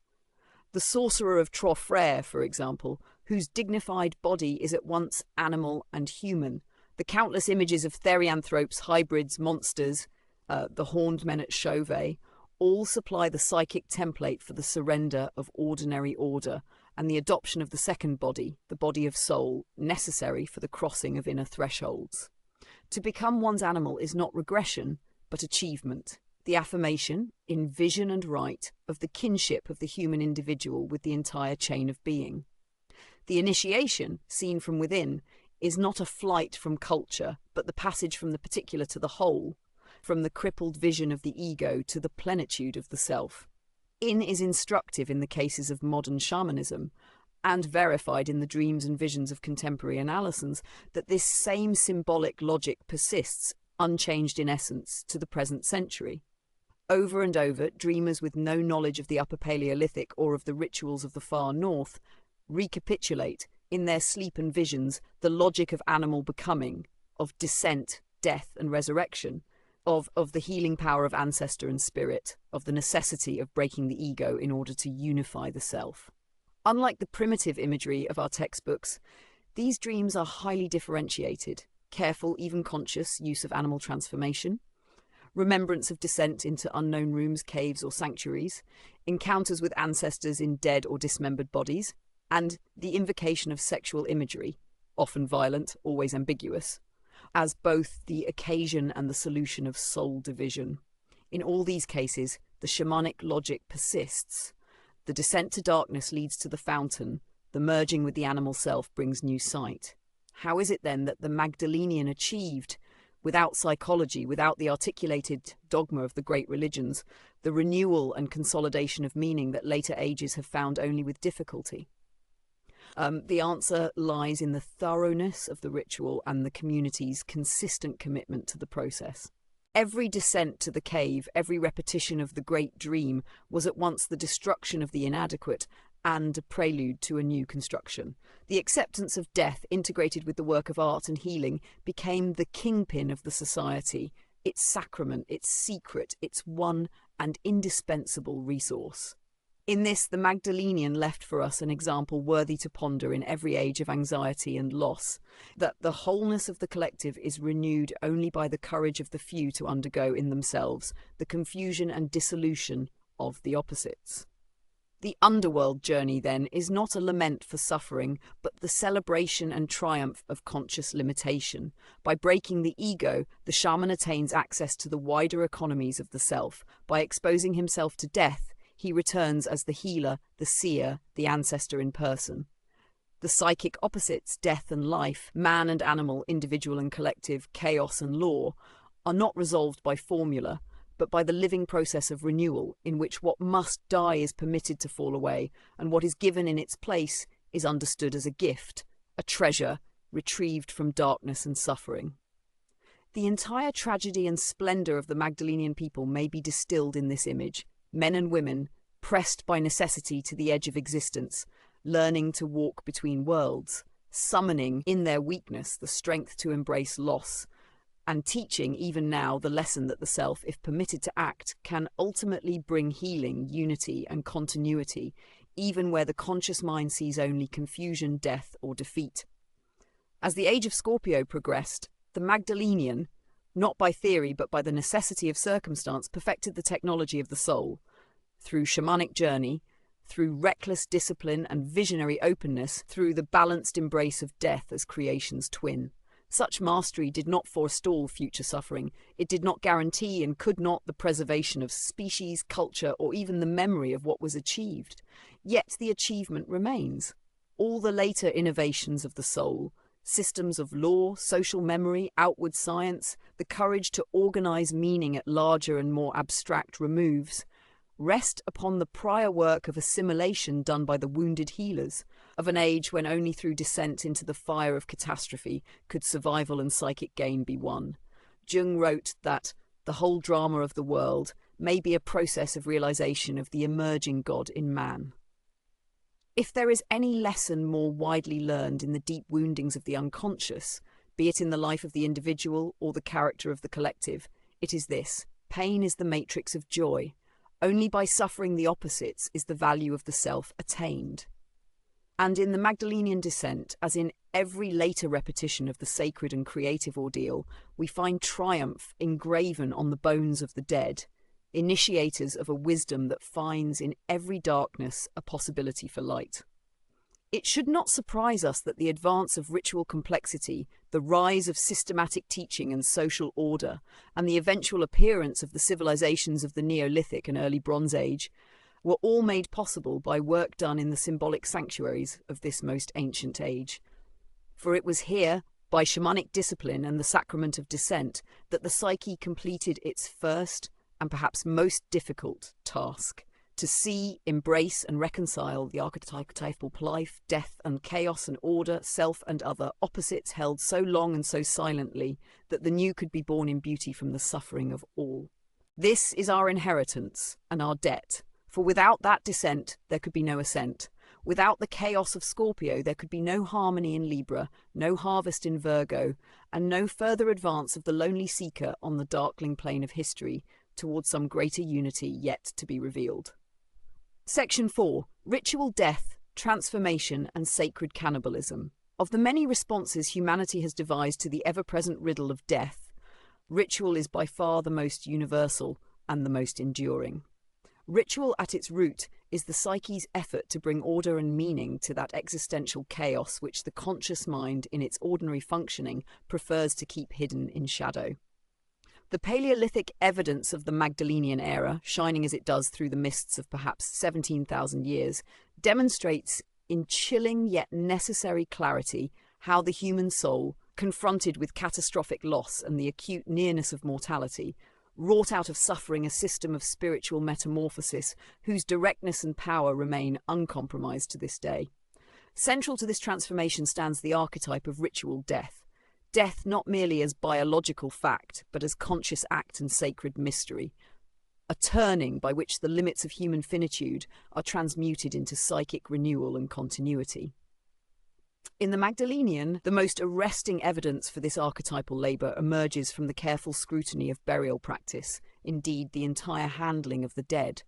A: The sorcerer of Trofrère, for example, whose dignified body is at once animal and human, the countless images of therianthropes, hybrids, monsters, the horned men at Chauvet, all supply the psychic template for the surrender of ordinary order and the adoption of the second body, the body of soul, necessary for the crossing of inner thresholds. To become one's animal is not regression, but achievement, the affirmation, in vision and right, of the kinship of the human individual with the entire chain of being. The initiation, seen from within, is not a flight from culture, but the passage from the particular to the whole, from the crippled vision of the ego to the plenitude of the self. In is instructive in the cases of modern shamanism, and verified in the dreams and visions of contemporary analysans, that this same symbolic logic persists, unchanged in essence, to the present century. Over and over, dreamers with no knowledge of the Upper Paleolithic or of the rituals of the far north recapitulate, in their sleep and visions, the logic of animal becoming, of descent, death and resurrection, of the healing power of ancestor and spirit, of the necessity of breaking the ego in order to unify the self. Unlike the primitive imagery of our textbooks, these dreams are highly differentiated, careful, even conscious use of animal transformation, remembrance of descent into unknown rooms, caves or sanctuaries, encounters with ancestors in dead or dismembered bodies, and the invocation of sexual imagery, often violent, always ambiguous, as both the occasion and the solution of soul division. In all these cases, the shamanic logic persists. The descent to darkness leads to the fountain, the merging with the animal self brings new sight. How is it then that the Magdalenian achieved, without psychology, without the articulated dogma of the great religions, the renewal and consolidation of meaning that later ages have found only with difficulty? The answer lies in the thoroughness of the ritual and the community's consistent commitment to the process. Every descent to the cave, every repetition of the great dream was at once the destruction of the inadequate and a prelude to a new construction. The acceptance of death, integrated with the work of art and healing, became the kingpin of the society, its sacrament, its secret, its one and indispensable resource. In this, the Magdalenian left for us an example worthy to ponder in every age of anxiety and loss, that the wholeness of the collective is renewed only by the courage of the few to undergo in themselves the confusion and dissolution of the opposites. The underworld journey, then, is not a lament for suffering, but the celebration and triumph of conscious limitation. By breaking the ego, the shaman attains access to the wider economies of the self. By exposing himself to death, he returns as the healer, the seer, the ancestor in person. The psychic opposites, death and life, man and animal, individual and collective, chaos and law, are not resolved by formula, but by the living process of renewal, in which what must die is permitted to fall away, and what is given in its place is understood as a gift, a treasure retrieved from darkness and suffering. The entire tragedy and splendour of the Magdalenian people may be distilled in this image: men and women, pressed by necessity to the edge of existence, learning to walk between worlds, summoning in their weakness the strength to embrace loss, and teaching even now the lesson that the self, if permitted to act, can ultimately bring healing, unity and continuity, even where the conscious mind sees only confusion, death or defeat. As the age of Scorpio progressed, the Magdalenian, not by theory but by the necessity of circumstance, perfected the technology of the soul. Through shamanic journey, through reckless discipline and visionary openness, through the balanced embrace of death as creation's twin. Such mastery did not forestall future suffering. It did not guarantee and could not the preservation of species, culture, or even the memory of what was achieved. Yet the achievement remains. All the later innovations of the soul, systems of law, social memory, outward science, the courage to organize meaning at larger and more abstract removes, rest upon the prior work of assimilation done by the wounded healers, of an age when only through descent into the fire of catastrophe could survival and psychic gain be won. Jung wrote that the whole drama of the world may be a process of realization of the emerging God in man. If there is any lesson more widely learned in the deep woundings of the unconscious, be it in the life of the individual or the character of the collective, it is this: pain is the matrix of joy. Only by suffering the opposites is the value of the self attained. And in the Magdalenian descent, as in every later repetition of the sacred and creative ordeal, we find triumph engraven on the bones of the dead, initiators of a wisdom that finds in every darkness a possibility for light. It should not surprise us that the advance of ritual complexity, the rise of systematic teaching and social order, and the eventual appearance of the civilizations of the Neolithic and early Bronze Age were all made possible by work done in the symbolic sanctuaries of this most ancient age. For it was here, by shamanic discipline and the sacrament of descent, that the psyche completed its first and perhaps most difficult task: to see, embrace and reconcile the archetypal life, death and chaos and order, self and other, opposites held so long and so silently that the new could be born in beauty from the suffering of all. This is our inheritance and our debt, for without that descent there could be no ascent. Without the chaos of Scorpio there could be no harmony in Libra, no harvest in Virgo, and no further advance of the lonely seeker on the darkling plane of history towards some greater unity yet to be revealed. Section 4. Ritual Death, Transformation and Sacred Cannibalism. Of the many responses humanity has devised to the ever-present riddle of death, ritual is by far the most universal and the most enduring. Ritual at its root is the psyche's effort to bring order and meaning to that existential chaos which the conscious mind, in its ordinary functioning, prefers to keep hidden in shadow. The Paleolithic evidence of the Magdalenian era, shining as it does through the mists of perhaps 17,000 years, demonstrates in chilling yet necessary clarity how the human soul, confronted with catastrophic loss and the acute nearness of mortality, wrought out of suffering a system of spiritual metamorphosis whose directness and power remain uncompromised to this day. Central to this transformation stands the archetype of ritual death. Death not merely as biological fact, but as conscious act and sacred mystery. A turning by which the limits of human finitude are transmuted into psychic renewal and continuity. In the Magdalenian, the most arresting evidence for this archetypal labour emerges from the careful scrutiny of burial practice, indeed the entire handling of the dead.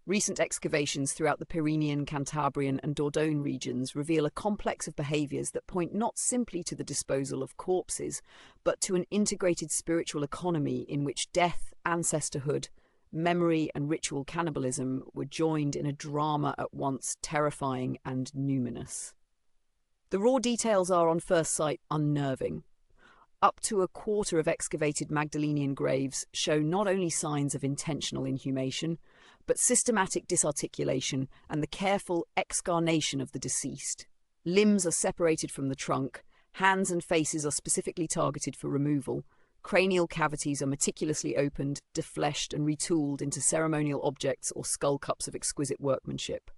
A: Recent excavations throughout the Pyrenean, Cantabrian and Dordogne regions reveal a complex of behaviours that point not simply to the disposal of corpses, but to an integrated spiritual economy in which death, ancestorhood memory and ritual cannibalism were joined in a drama at once terrifying and numinous. The raw details are, on first sight, unnerving. Up to a quarter of excavated Magdalenian graves show not only signs of intentional inhumation, but systematic disarticulation and the careful excarnation of the deceased. Limbs are separated from the trunk, hands and faces are specifically targeted for removal, cranial cavities are meticulously opened, defleshed and retooled into ceremonial objects or skull cups of exquisite workmanship.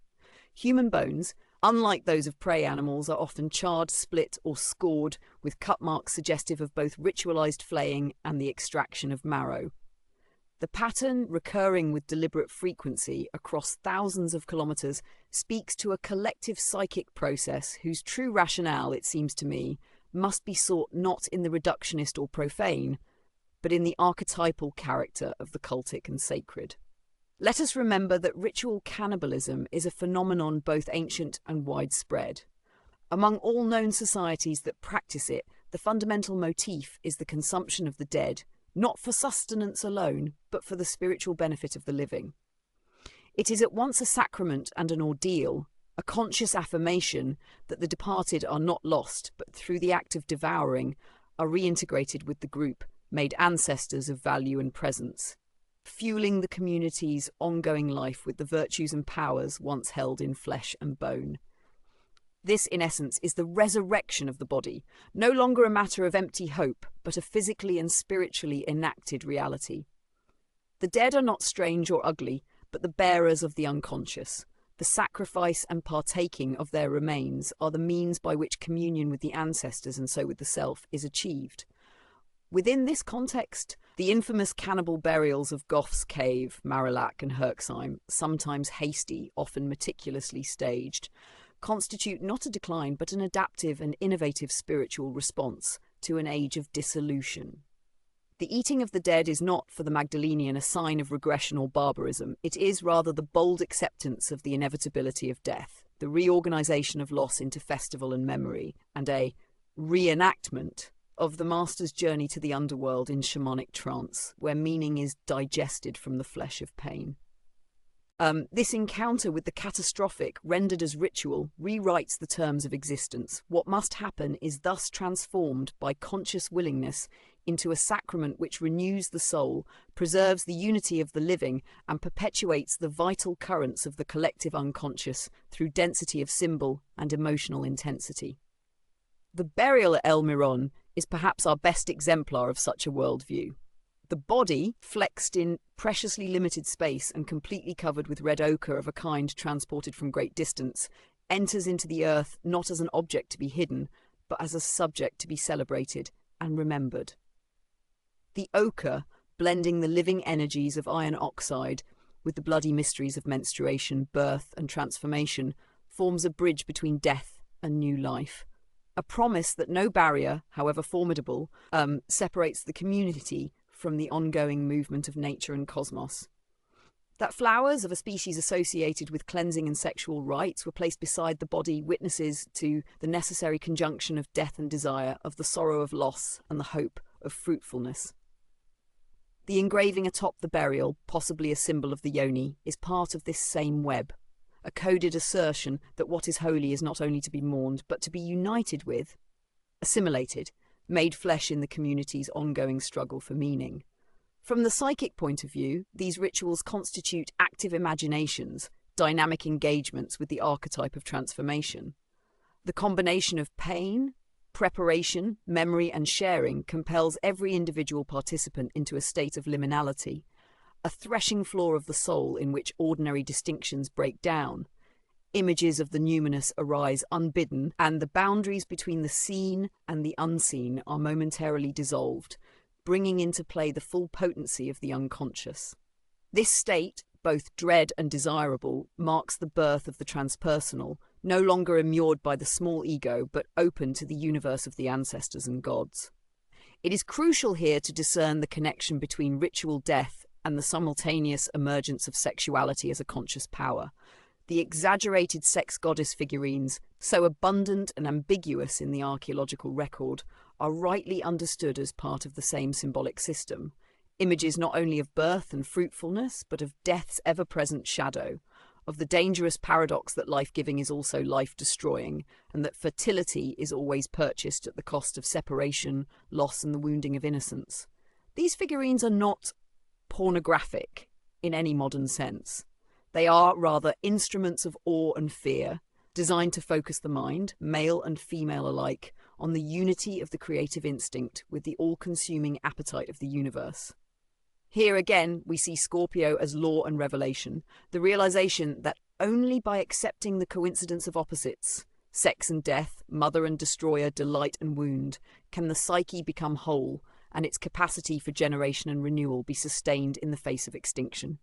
A: Human bones, unlike those of prey animals, are often charred, split or scored, with cut marks suggestive of both ritualized flaying and the extraction of marrow. The pattern, recurring with deliberate frequency across thousands of kilometers, speaks to a collective psychic process whose true rationale, it seems to me, must be sought not in the reductionist or profane, but in the archetypal character of the cultic and sacred. Let us remember that ritual cannibalism is a phenomenon both ancient and widespread. Among all known societies that practice it, the fundamental motif is the consumption of the dead, not for sustenance alone, but for the spiritual benefit of the living. It is at once a sacrament and an ordeal, a conscious affirmation that the departed are not lost, but through the act of devouring, are reintegrated with the group, made ancestors of value and presence, fueling the community's ongoing life with the virtues and powers once held in flesh and bone. This, in essence, is the resurrection of the body, no longer a matter of empty hope, but a physically and spiritually enacted reality. The dead are not strange or ugly, but the bearers of the unconscious. The sacrifice and partaking of their remains are the means by which communion with the ancestors and so with the self is achieved. Within this context, the infamous cannibal burials of Goth's Cave, Marillac and Herxheim, sometimes hasty, often meticulously staged, constitute not a decline but an adaptive and innovative spiritual response to an age of dissolution. The eating of the dead is not, for the Magdalenian, a sign of regression or barbarism. It is rather the bold acceptance of the inevitability of death, the reorganization of loss into festival and memory, and a reenactment of the master's journey to the underworld in shamanic trance, where meaning is digested from the flesh of pain. This encounter with the catastrophic, rendered as ritual, rewrites the terms of existence. What must happen is thus transformed by conscious willingness into a sacrament which renews the soul, preserves the unity of the living, and perpetuates the vital currents of the collective unconscious through density of symbol and emotional intensity. The burial at El Mirón is perhaps our best exemplar of such a worldview. The body, flexed in preciously limited space and completely covered with red ochre of a kind transported from great distance, enters into the earth not as an object to be hidden, but as a subject to be celebrated and remembered. The ochre, blending the living energies of iron oxide with the bloody mysteries of menstruation, birth and transformation, forms a bridge between death and new life. A promise that no barrier, however formidable, separates the community from the ongoing movement of nature and cosmos. That flowers of a species associated with cleansing and sexual rites were placed beside the body witnesses to the necessary conjunction of death and desire, of the sorrow of loss and the hope of fruitfulness. The engraving atop the burial, possibly a symbol of the yoni, is part of this same web, a coded assertion that what is holy is not only to be mourned, but to be united with, assimilated, made flesh in the community's ongoing struggle for meaning. From the psychic point of view, these rituals constitute active imaginations, dynamic engagements with the archetype of transformation. The combination of pain, preparation, memory and sharing compels every individual participant into a state of liminality, a threshing floor of the soul in which ordinary distinctions break down. Images of the numinous arise unbidden, and the boundaries between the seen and the unseen are momentarily dissolved, bringing into play the full potency of the unconscious. This state, both dread and desirable, marks the birth of the transpersonal, no longer immured by the small ego, but open to the universe of the ancestors and gods. It is crucial here to discern the connection between ritual death and the simultaneous emergence of sexuality as a conscious power. The exaggerated sex goddess figurines, so abundant and ambiguous in the archaeological record, are rightly understood as part of the same symbolic system. Images not only of birth and fruitfulness, but of death's ever-present shadow, of the dangerous paradox that life-giving is also life-destroying, and that fertility is always purchased at the cost of separation, loss, and the wounding of innocence. These figurines are not pornographic in any modern sense. They are rather instruments of awe and fear, designed to focus the mind, male and female alike, on the unity of the creative instinct with the all-consuming appetite of the universe. Here again, we see Scorpio as law and revelation, the realization that only by accepting the coincidence of opposites, sex and death, mother and destroyer, delight and wound, can the psyche become whole and its capacity for generation and renewal be sustained in the face of extinction.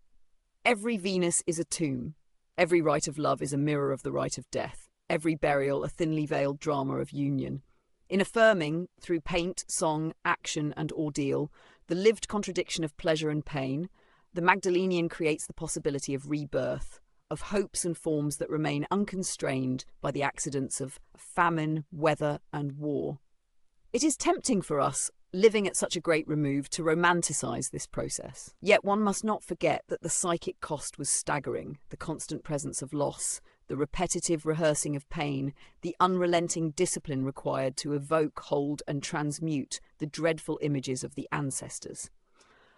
A: Every Venus is a tomb. Every rite of love is a mirror of the rite of death. Every burial a thinly veiled drama of union. In affirming, through paint, song, action and ordeal, the lived contradiction of pleasure and pain, the Magdalenian creates the possibility of rebirth, of hopes and forms that remain unconstrained by the accidents of famine, weather and war. It is tempting for us, living at such a great remove, to romanticize this process. Yet one must not forget that the psychic cost was staggering, the constant presence of loss, the repetitive rehearsing of pain, the unrelenting discipline required to evoke, hold and transmute the dreadful images of the ancestors.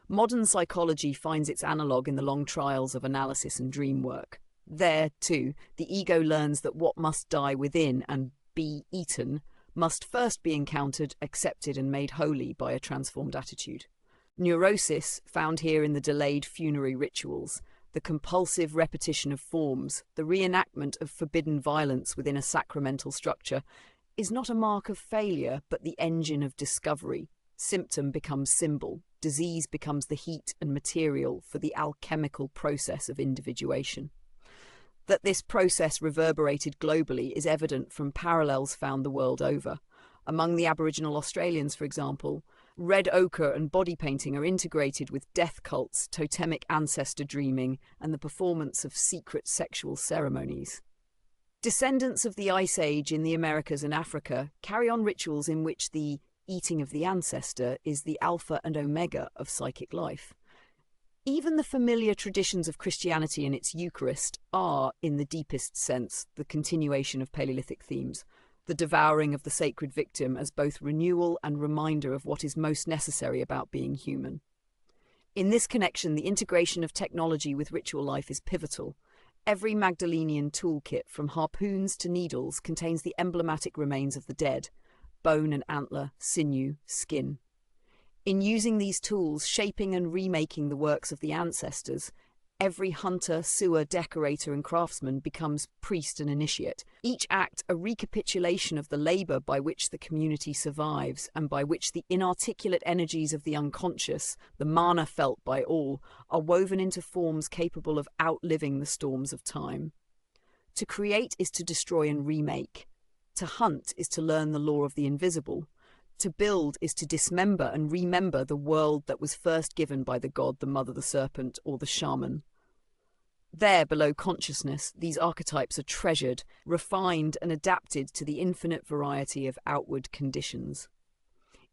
A: Modern psychology finds its analogue in the long trials of analysis and dream work. There, too, the ego learns that what must die within and be eaten must first be encountered, accepted and made holy by a transformed attitude. Neurosis, found here in the delayed funerary rituals, the compulsive repetition of forms, the reenactment of forbidden violence within a sacramental structure, is not a mark of failure, but the engine of discovery. Symptom becomes symbol, disease becomes the heat and material for the alchemical process of individuation. That this process reverberated globally is evident from parallels found the world over. Among the Aboriginal Australians, for example, red ochre and body painting are integrated with death cults, totemic ancestor dreaming, and the performance of secret sexual ceremonies. Descendants of the Ice Age in the Americas and Africa carry on rituals in which the eating of the ancestor is the alpha and omega of psychic life. Even the familiar traditions of Christianity and its Eucharist are, in the deepest sense, the continuation of Paleolithic themes, the devouring of the sacred victim as both renewal and reminder of what is most necessary about being human. In this connection, the integration of technology with ritual life is pivotal. Every Magdalenian toolkit, from harpoons to needles, contains the emblematic remains of the dead: bone and antler, sinew, skin. In using these tools, shaping and remaking the works of the ancestors, every hunter, sewer, decorator and craftsman becomes priest and initiate, each act a recapitulation of the labour by which the community survives and by which the inarticulate energies of the unconscious, the mana felt by all, are woven into forms capable of outliving the storms of time. To create is to destroy and remake. To hunt is to learn the law of the invisible. To build is to dismember and remember the world that was first given by the god, the mother, the serpent, or the shaman. There, below consciousness, these archetypes are treasured, refined and adapted to the infinite variety of outward conditions.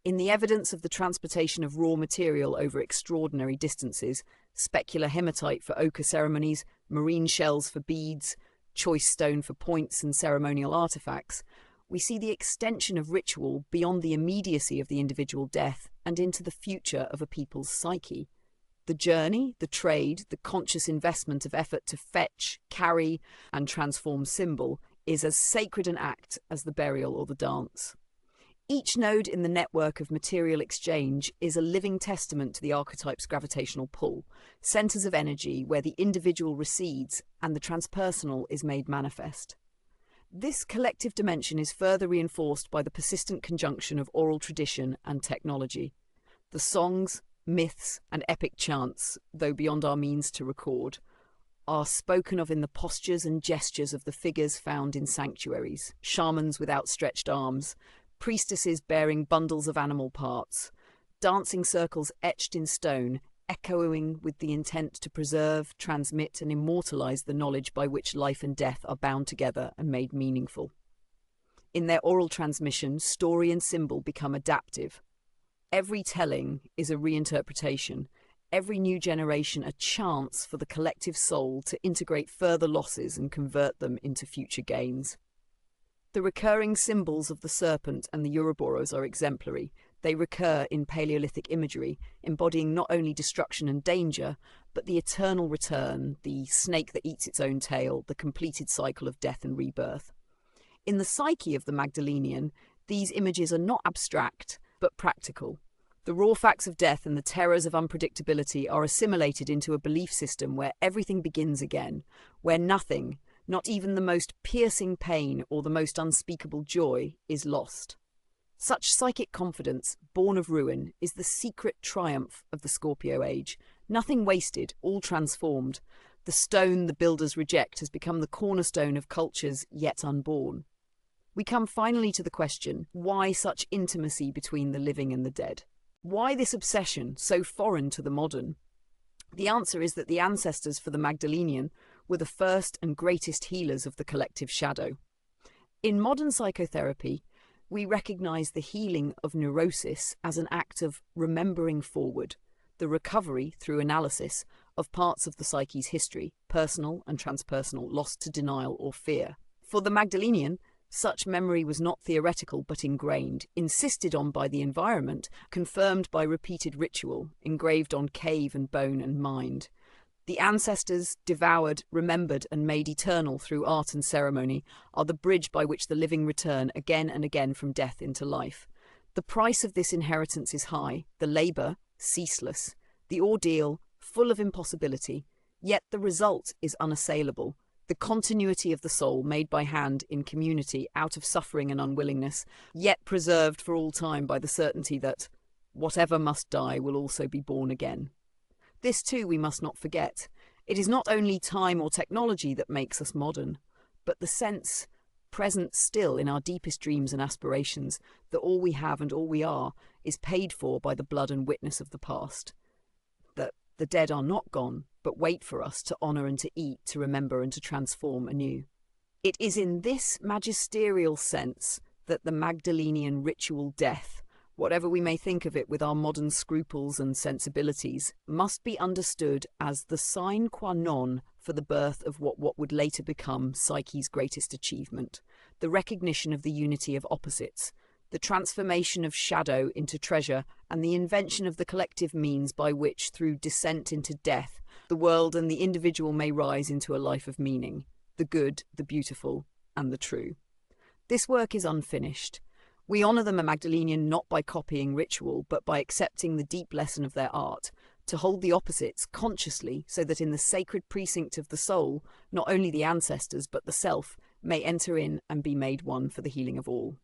A: In the evidence of the transportation of raw material over extraordinary distances, specular hematite for ochre ceremonies, marine shells for beads, choice stone for points and ceremonial artifacts, we see the extension of ritual beyond the immediacy of the individual death and into the future of a people's psyche. The journey, the trade, the conscious investment of effort to fetch, carry, and transform symbol is as sacred an act as the burial or the dance. Each node in the network of material exchange is a living testament to the archetype's gravitational pull, centers of energy where the individual recedes and the transpersonal is made manifest. This collective dimension is further reinforced by the persistent conjunction of oral tradition and technology. The songs, myths, and epic chants, though beyond our means to record, are spoken of in the postures and gestures of the figures found in sanctuaries: shamans with outstretched arms, priestesses bearing bundles of animal parts, dancing circles etched in stone, echoing with the intent to preserve, transmit, and immortalize the knowledge by which life and death are bound together and made meaningful. In their oral transmission, story and symbol become adaptive. Every telling is a reinterpretation, every new generation a chance for the collective soul to integrate further losses and convert them into future gains. The recurring symbols of the serpent and the Ouroboros are exemplary. They recur in Paleolithic imagery, embodying not only destruction and danger, but the eternal return, the snake that eats its own tail, the completed cycle of death and rebirth. In the psyche of the Magdalenian, these images are not abstract, but practical. The raw facts of death and the terrors of unpredictability are assimilated into a belief system where everything begins again, where nothing, not even the most piercing pain or the most unspeakable joy, is lost. Such psychic confidence, born of ruin, is the secret triumph of the Scorpio age. Nothing wasted, all transformed. The stone the builders reject has become the cornerstone of cultures yet unborn. We come finally to the question, why such intimacy between the living and the dead? Why this obsession, so foreign to the modern? The answer is that the ancestors for the Magdalenian were the first and greatest healers of the collective shadow. In modern psychotherapy, we recognize the healing of neurosis as an act of remembering forward, the recovery through analysis of parts of the psyche's history, personal and transpersonal, lost to denial or fear. For the Magdalenian, such memory was not theoretical but ingrained, insisted on by the environment, confirmed by repeated ritual, engraved on cave and bone and mind. The ancestors, devoured, remembered and made eternal through art and ceremony, are the bridge by which the living return again and again from death into life. The price of this inheritance is high, the labour ceaseless, the ordeal full of impossibility, yet the result is unassailable. The continuity of the soul made by hand in community out of suffering and unwillingness, yet preserved for all time by the certainty that whatever must die will also be born again. This too we must not forget. It is not only time or technology that makes us modern, but the sense, present still in our deepest dreams and aspirations, that all we have and all we are is paid for by the blood and witness of the past. That the dead are not gone, but wait for us to honour and to eat, to remember and to transform anew. It is in this magisterial sense that the Magdalenian ritual death, whatever we may think of it with our modern scruples and sensibilities, must be understood as the sine qua non for the birth of what would later become Psyche's greatest achievement, the recognition of the unity of opposites, the transformation of shadow into treasure, and the invention of the collective means by which, through descent into death, the world and the individual may rise into a life of meaning, the good, the beautiful, and the true. This work is unfinished. We honour the Magdalenian not by copying ritual, but by accepting the deep lesson of their art, to hold the opposites consciously so that in the sacred precinct of the soul, not only the ancestors but the self may enter in and be made one for the healing of all.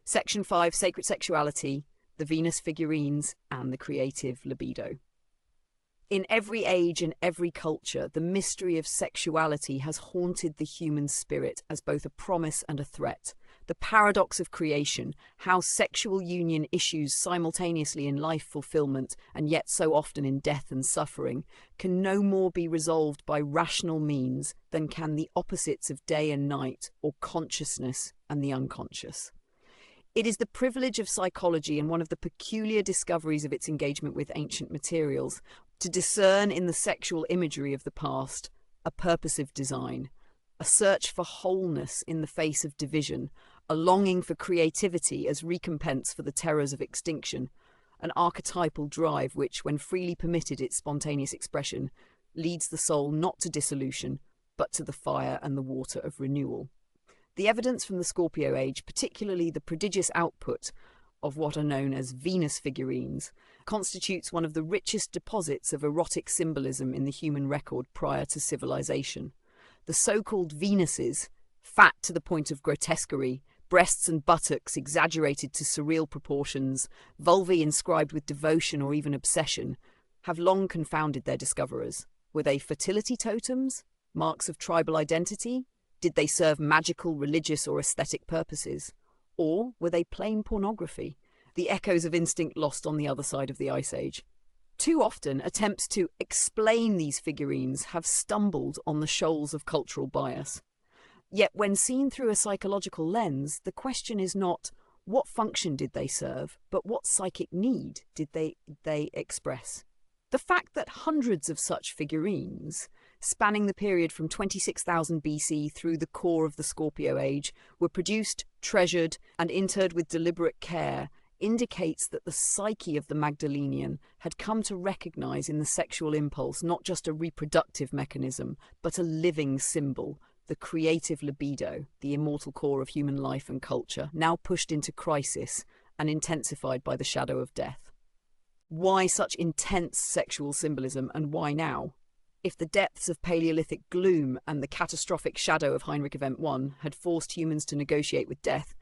A: Section 5, Sacred Sexuality, the Venus Figurines, and the Creative Libido. In every age and every culture, the mystery of sexuality has haunted the human spirit as both a promise and a threat. The paradox of creation, how sexual union issues simultaneously in life fulfillment and yet so often in death and suffering, can no more be resolved by rational means than can the opposites of day and night or consciousness and the unconscious. It is the privilege of psychology and one of the peculiar discoveries of its engagement with ancient materials to discern in the sexual imagery of the past a purposive design, a search for wholeness in the face of division, a longing for creativity as recompense for the terrors of extinction, an archetypal drive which, when freely permitted its spontaneous expression, leads the soul not to dissolution, but to the fire and the water of renewal. The evidence from the Scorpio age, particularly the prodigious output of what are known as Venus figurines, constitutes one of the richest deposits of erotic symbolism in the human record prior to civilization. The so-called Venuses, fat to the point of grotesquerie, breasts and buttocks exaggerated to surreal proportions, vulvae inscribed with devotion or even obsession, have long confounded their discoverers. Were they fertility totems? Marks of tribal identity? Did they serve magical, religious or aesthetic purposes? Or were they plain pornography, the echoes of instinct lost on the other side of the Ice Age? Too often, attempts to explain these figurines have stumbled on the shoals of cultural bias. Yet when seen through a psychological lens, the question is not, What function did they serve, but what psychic need did they express? The fact that hundreds of such figurines, spanning the period from 26,000 BC through the core of the Scorpio age, were produced, treasured, and interred with deliberate care indicates that the psyche of the Magdalenian had come to recognize in the sexual impulse not just a reproductive mechanism, but a living symbol, the creative libido, the immortal core of human life and culture, now pushed into crisis and intensified by the shadow of death. Why such intense sexual symbolism, and why now? If the depths of Paleolithic gloom and the catastrophic shadow of Heinrich Event I had forced humans to negotiate with death,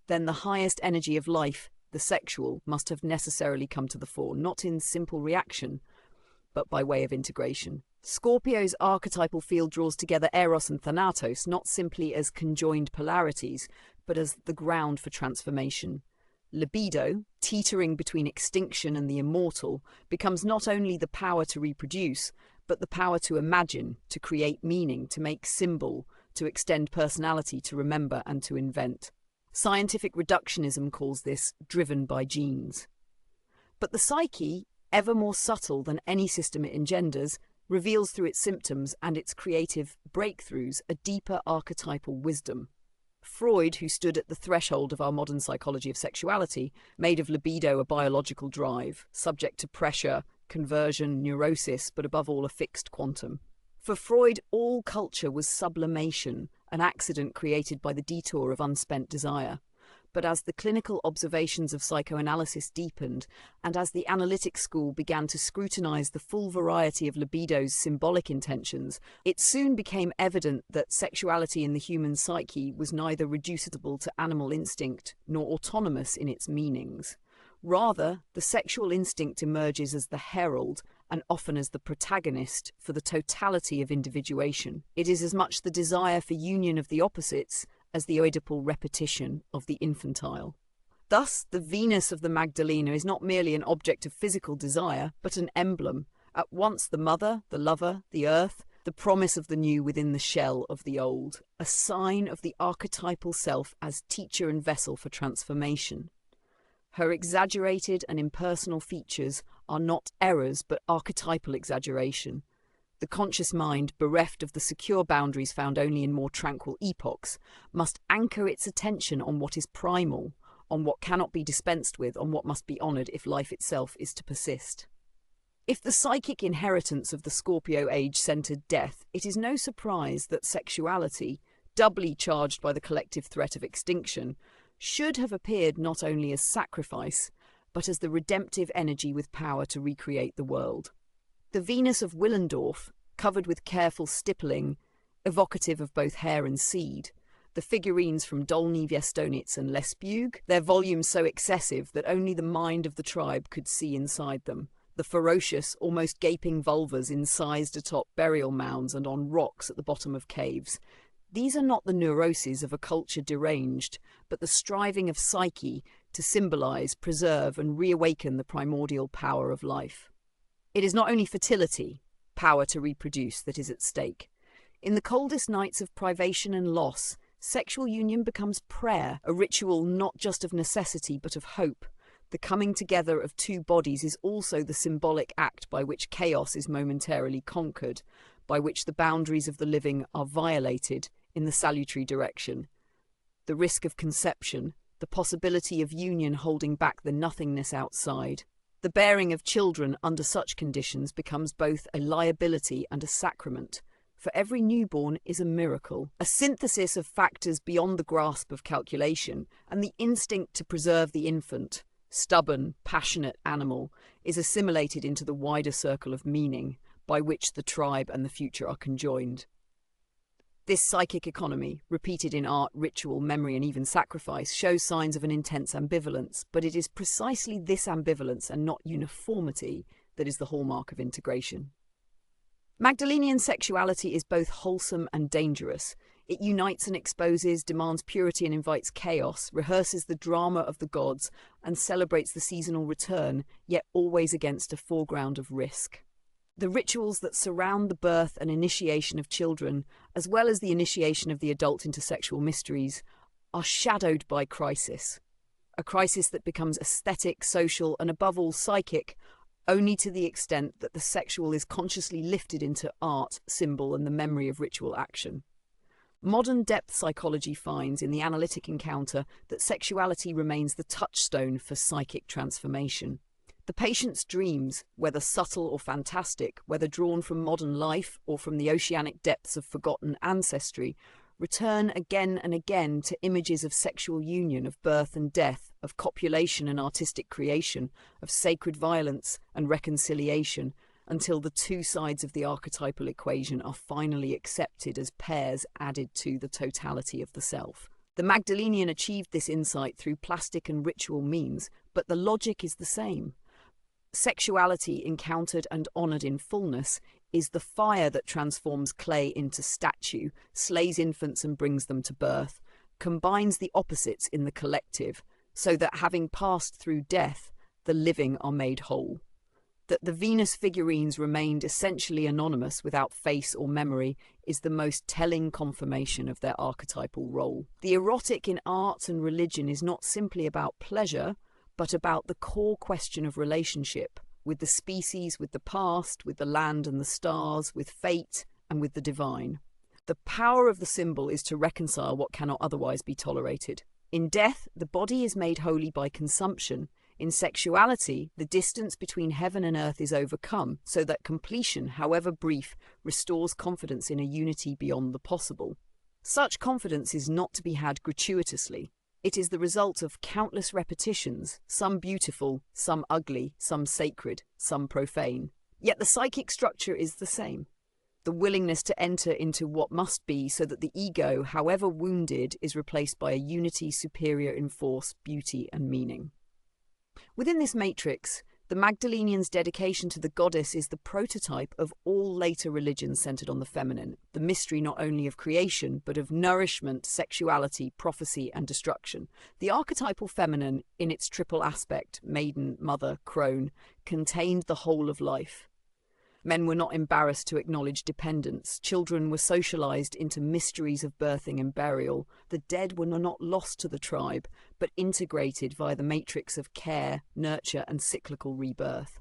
A: then the highest energy of life, the sexual, must have necessarily come to the fore, not in simple reaction, but by way of integration. Scorpio's archetypal field draws together Eros and Thanatos not simply as conjoined polarities, but as the ground for transformation. Libido, teetering between extinction and the immortal, becomes not only the power to reproduce, but the power to imagine, to create meaning, to make symbol, to extend personality, to remember and to invent. Scientific reductionism calls this driven by genes. But the psyche, ever more subtle than any system it engenders, reveals through its symptoms and its creative breakthroughs a deeper archetypal wisdom. Freud, who stood at the threshold of our modern psychology of sexuality, made of libido a biological drive, subject to pressure, conversion, neurosis, but above all a fixed quantum. For Freud, all culture was sublimation, an accident created by the detour of unspent desire. But as the clinical observations of psychoanalysis deepened, and as the analytic school began to scrutinize the full variety of libido's symbolic intentions, it soon became evident that sexuality in the human psyche was neither reducible to animal instinct nor autonomous in its meanings. Rather, the sexual instinct emerges as the herald, and often as the protagonist, for the totality of individuation. It is as much the desire for union of the opposites as the Oedipal repetition of the infantile. Thus, the Venus of the Magdalena is not merely an object of physical desire, but an emblem, at once the mother, the lover, the earth, the promise of the new within the shell of the old, a sign of the archetypal self as teacher and vessel for transformation. Her exaggerated and impersonal features are not errors but archetypal exaggeration. The conscious mind, bereft of the secure boundaries found only in more tranquil epochs, must anchor its attention on what is primal, on what cannot be dispensed with, on what must be honoured if life itself is to persist. If the psychic inheritance of the Scorpio age centred death, it is no surprise that sexuality, doubly charged by the collective threat of extinction, should have appeared not only as sacrifice, but as the redemptive energy with power to recreate the world. The Venus of Willendorf, covered with careful stippling, evocative of both hair and seed, the figurines from Dolny Viestonitz and Lesbug, their volumes so excessive that only the mind of the tribe could see inside them, the ferocious, almost gaping vulvas incised atop burial mounds and on rocks at the bottom of caves. These are not the neuroses of a culture deranged, but the striving of psyche to symbolize, preserve, and reawaken the primordial power of life. It is not only fertility, power to reproduce, that is at stake. In the coldest nights of privation and loss, sexual union becomes prayer, a ritual not just of necessity but of hope. The coming together of two bodies is also the symbolic act by which chaos is momentarily conquered, by which the boundaries of the living are violated in the salutary direction. The risk of conception, the possibility of union holding back the nothingness outside. The bearing of children under such conditions becomes both a liability and a sacrament. For every newborn is a miracle, a synthesis of factors beyond the grasp of calculation, and the instinct to preserve the infant, stubborn, passionate animal, is assimilated into the wider circle of meaning by which the tribe and the future are conjoined. This psychic economy, repeated in art, ritual, memory, and even sacrifice, shows signs of an intense ambivalence, but it is precisely this ambivalence and not uniformity that is the hallmark of integration. Magdalenian sexuality is both wholesome and dangerous. It unites and exposes, demands purity and invites chaos, rehearses the drama of the gods, and celebrates the seasonal return, yet always against a foreground of risk. The rituals that surround the birth and initiation of children, as well as the initiation of the adult into sexual mysteries, are shadowed by crisis. a crisis that becomes aesthetic, social, and above all psychic, only to the extent that the sexual is consciously lifted into art, symbol, and the memory of ritual action. Modern depth psychology finds in the analytic encounter that sexuality remains the touchstone for psychic transformation. The patient's dreams, whether subtle or fantastic, whether drawn from modern life or from the oceanic depths of forgotten ancestry, return again and again to images of sexual union, of birth and death, of copulation and artistic creation, of sacred violence and reconciliation, until the two sides of the archetypal equation are finally accepted as pairs added to the totality of the self. The Magdalenian achieved this insight through plastic and ritual means, but the logic is the same. Sexuality encountered and honoured in fullness is the fire that transforms clay into statue, slays infants and brings them to birth, combines the opposites in the collective, so that having passed through death, the living are made whole. That the Venus figurines remained essentially anonymous without face or memory is the most telling confirmation of their archetypal role. The erotic in art and religion is not simply about pleasure, but about the core question of relationship, with the species, with the past, with the land and the stars, with fate, and with the divine. The power of the symbol is to reconcile what cannot otherwise be tolerated. In death, the body is made holy by consumption. In sexuality, the distance between heaven and earth is overcome, so that completion, however brief, restores confidence in a unity beyond the possible. Such confidence is not to be had gratuitously. It is the result of countless repetitions, some beautiful, some ugly, some sacred, some profane. Yet the psychic structure is the same. The willingness to enter into what must be so that the ego, however wounded, is replaced by a unity superior in force, beauty, and meaning. Within this matrix, the Magdalenian's dedication to the goddess is the prototype of all later religions centered on the feminine, the mystery not only of creation, but of nourishment, sexuality, prophecy, and destruction. The archetypal feminine, in its triple aspect, maiden, mother, crone, contained the whole of life. Men were not embarrassed to acknowledge dependence. Children were socialized into mysteries of birthing and burial. The dead were not lost to the tribe, but integrated via the matrix of care, nurture, and cyclical rebirth.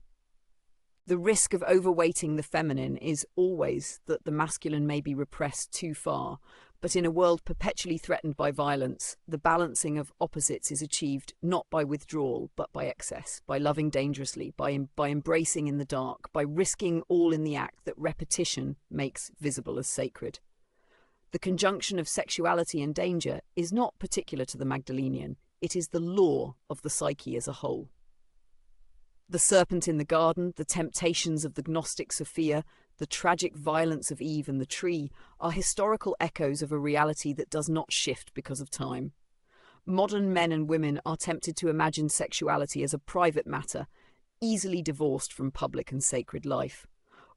A: The risk of overweighting the feminine is always that the masculine may be repressed too far, but in a world perpetually threatened by violence, the balancing of opposites is achieved not by withdrawal, but by excess, by loving dangerously, by embracing in the dark, by risking all in the act that repetition makes visible as sacred. The conjunction of sexuality and danger is not particular to the Magdalenian, it is the law of the psyche as a whole. The serpent in the garden, the temptations of the Gnostic Sophia, the tragic violence of Eve and the tree are historical echoes of a reality that does not shift because of time. Modern men and women are tempted to imagine sexuality as a private matter, easily divorced from public and sacred life.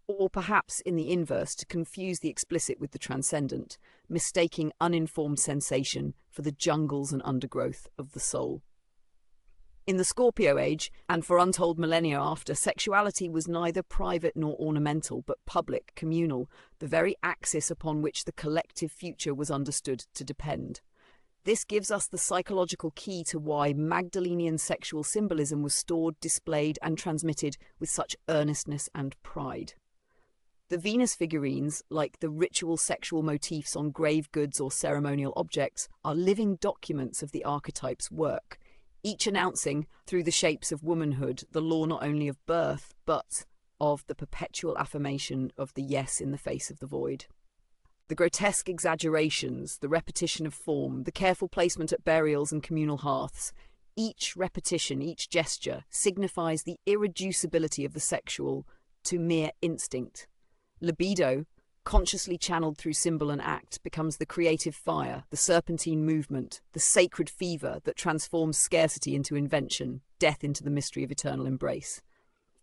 A: Or perhaps, in the inverse, to confuse the explicit with the transcendent, mistaking uninformed sensation for the jungles and undergrowth of the soul. In the Scorpio age, and for untold millennia after, sexuality was neither private nor ornamental, but public, communal, the very axis upon which the collective future was understood to depend. This gives us the psychological key to why Magdalenian sexual symbolism was stored, displayed, and transmitted with such earnestness and pride. The Venus figurines, like the ritual sexual motifs on grave goods or ceremonial objects, are living documents of the archetype's work, each announcing, through the shapes of womanhood, the law not only of birth, but of the perpetual affirmation of the yes in the face of the void. The grotesque exaggerations, the repetition of form, the careful placement at burials and communal hearths, each repetition, each gesture, signifies the irreducibility of the sexual to mere instinct. Libido, consciously channeled through symbol and act, becomes the creative fire, the serpentine movement, the sacred fever that transforms scarcity into invention, death into the mystery of eternal embrace.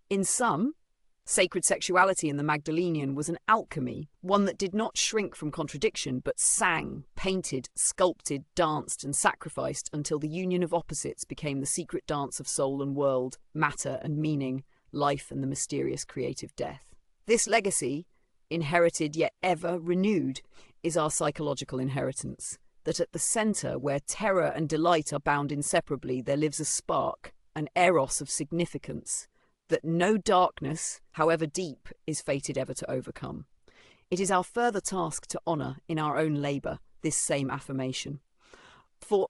A: In sum, sacred sexuality in the Magdalenian was an alchemy, one that did not shrink from contradiction, but sang, painted, sculpted, danced, and sacrificed until the union of opposites became the secret dance of soul and world, matter and meaning, life and the mysterious creative death. This legacy, inherited yet ever renewed, is our psychological inheritance. that at the centre, where terror and delight are bound inseparably, there lives a spark, an eros of significance, that no darkness, however deep, is fated ever to overcome. It is our further task to honour, in our own labour, this same affirmation. For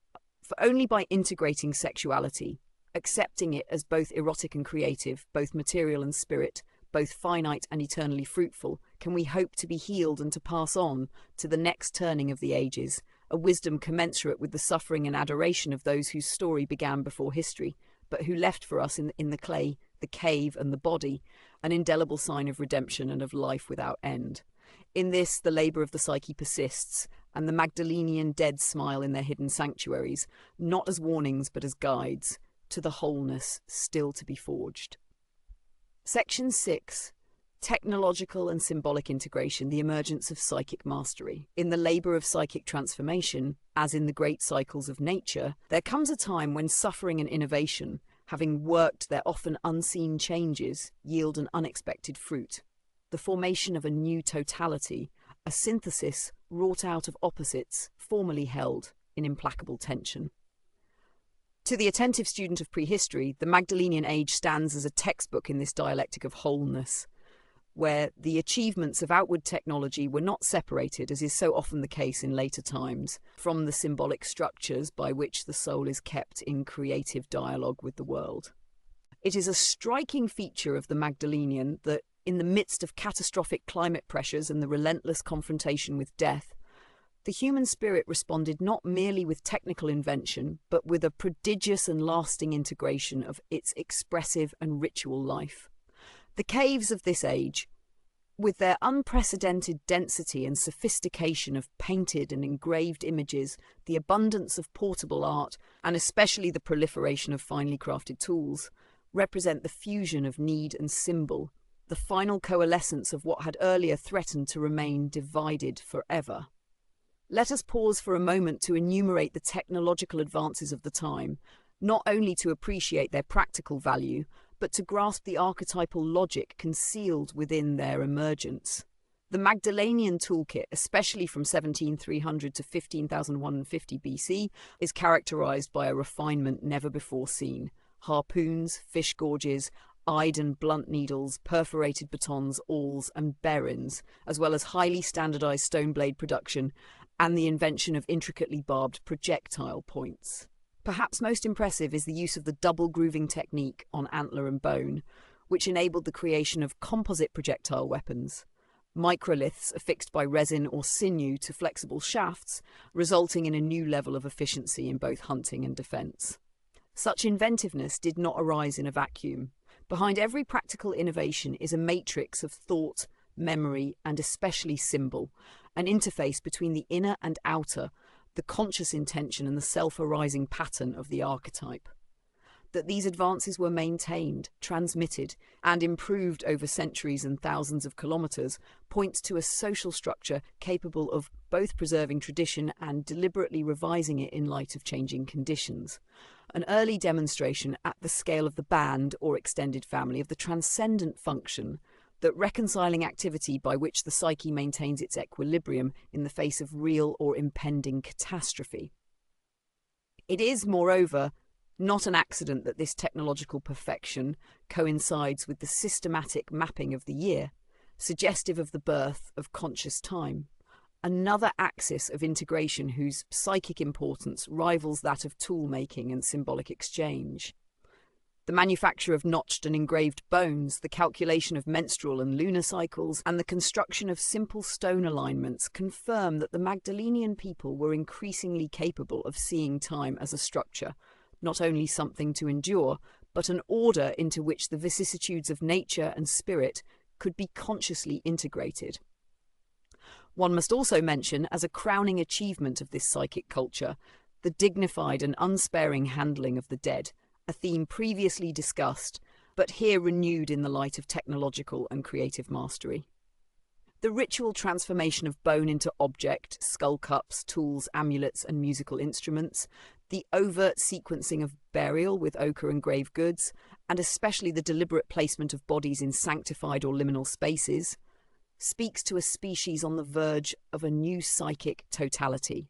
A: only by integrating sexuality, accepting it as both erotic and creative, both material and spirit, both finite and eternally fruitful, can we hope to be healed and to pass on to the next turning of the ages, a wisdom commensurate with the suffering and adoration of those whose story began before history, but who left for us in the clay, the cave and the body, an indelible sign of redemption and of life without end. In this, the labour of the psyche persists, and the Magdalenian dead smile in their hidden sanctuaries, not as warnings but as guides, to the wholeness still to be forged. Section 6. Technological and symbolic integration, the emergence of psychic mastery. In the labour of psychic transformation, as in the great cycles of nature, there comes a time when suffering and innovation, having worked their often unseen changes, yield an unexpected fruit. The formation of a new totality, a synthesis wrought out of opposites formerly held in implacable tension. To the attentive student of prehistory, the Magdalenian age stands as a textbook in this dialectic of wholeness, where the achievements of outward technology were not separated, as is so often the case in later times, from the symbolic structures by which the soul is kept in creative dialogue with the world. It is a striking feature of the Magdalenian that, in the midst of catastrophic climate pressures and the relentless confrontation with death, the human spirit responded not merely with technical invention, but with a prodigious and lasting integration of its expressive and ritual life. The caves of this age, with their unprecedented density and sophistication of painted and engraved images, the abundance of portable art, and especially the proliferation of finely crafted tools, represent the fusion of need and symbol, the final coalescence of what had earlier threatened to remain divided forever. Let us pause for a moment to enumerate the technological advances of the time, not only to appreciate their practical value, but to grasp the archetypal logic concealed within their emergence. The Magdalenian toolkit, especially from 17,300 to 15,150 BC, is characterized by a refinement never before seen. Harpoons, fish gorges, eyed and blunt needles, perforated batons, awls, and berins, as well as highly standardized stone blade production and the invention of intricately barbed projectile points. Perhaps most impressive is the use of the double grooving technique on antler and bone, which enabled the creation of composite projectile weapons. Microliths affixed by resin or sinew to flexible shafts, resulting in a new level of efficiency in both hunting and defense. Such inventiveness did not arise in a vacuum. Behind every practical innovation is a matrix of thought, memory, and especially symbol, an interface between the inner and outer, the conscious intention and the self-arising pattern of the archetype. That these advances were maintained, transmitted, and improved over centuries and thousands of kilometres points to a social structure capable of both preserving tradition and deliberately revising it in light of changing conditions. An early demonstration at the scale of the band or extended family of the transcendent function, that reconciling activity by which the psyche maintains its equilibrium in the face of real or impending catastrophe. It is, moreover, not an accident that this technological perfection coincides with the systematic mapping of the year, suggestive of the birth of conscious time, another axis of integration whose psychic importance rivals that of tool-making and symbolic exchange. The manufacture of notched and engraved bones, the calculation of menstrual and lunar cycles, and the construction of simple stone alignments confirm that the Magdalenian people were increasingly capable of seeing time as a structure, not only something to endure, but an order into which the vicissitudes of nature and spirit could be consciously integrated. One must also mention, as a crowning achievement of this psychic culture, the dignified and unsparing handling of the dead, a theme previously discussed, but here renewed in the light of technological and creative mastery. The ritual transformation of bone into object, skull cups, tools, amulets, and musical instruments, the overt sequencing of burial with ochre and grave goods, and especially the deliberate placement of bodies in sanctified or liminal spaces, speaks to a species on the verge of a new psychic totality.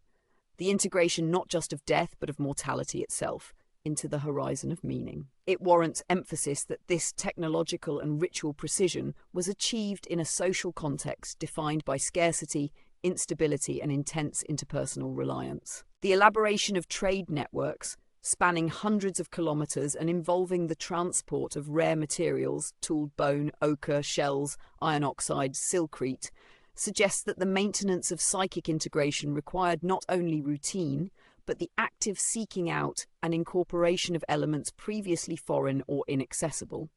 A: the integration not just of death but of mortality itself into the horizon of meaning. It warrants emphasis that this technological and ritual precision was achieved in a social context defined by scarcity, instability, and intense interpersonal reliance. The elaboration of trade networks, spanning hundreds of kilometers and involving the transport of rare materials, tooled bone, ochre, shells, iron oxide, silkrete, suggests that the maintenance of psychic integration required not only routine, but the active seeking out and incorporation of elements previously foreign or inaccessible.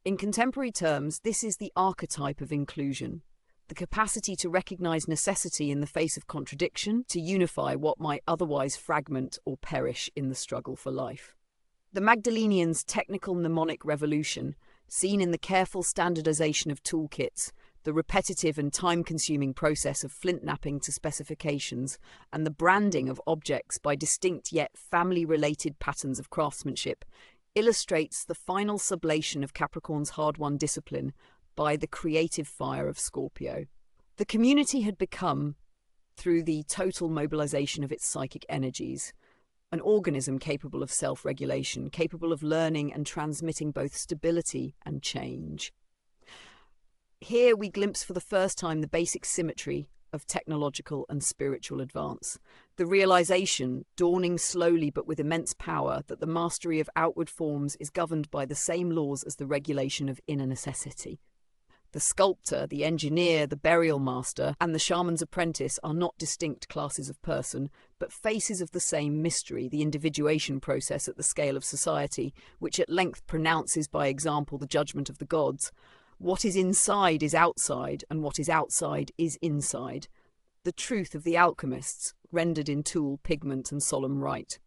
A: In contemporary terms, this is the archetype of inclusion, the capacity to recognize necessity in the face of contradiction, to unify what might otherwise fragment or perish in the struggle for life. The Magdalenians' technical mnemonic revolution, seen in the careful standardization of toolkits, the repetitive and time-consuming process of flint-knapping to specifications, and the branding of objects by distinct yet family-related patterns of craftsmanship, illustrates the final sublation of Capricorn's hard-won discipline by the creative fire of Scorpio. The community had become, through the total mobilization of its psychic energies, an organism capable of self-regulation, capable of learning and transmitting both stability and change. Here we glimpse for the first time the basic symmetry of technological and spiritual advance, the realization, dawning slowly but with immense power, that the mastery of outward forms is governed by the same laws as the regulation of inner necessity. The sculptor, the engineer, the burial master, and the shaman's apprentice are not distinct classes of person, but faces of the same mystery, the individuation process at the scale of society, which at length pronounces by example the judgment of the gods. What is inside is outside, and what is outside is inside. The truth of the alchemists, rendered in tool, pigment, and solemn rite.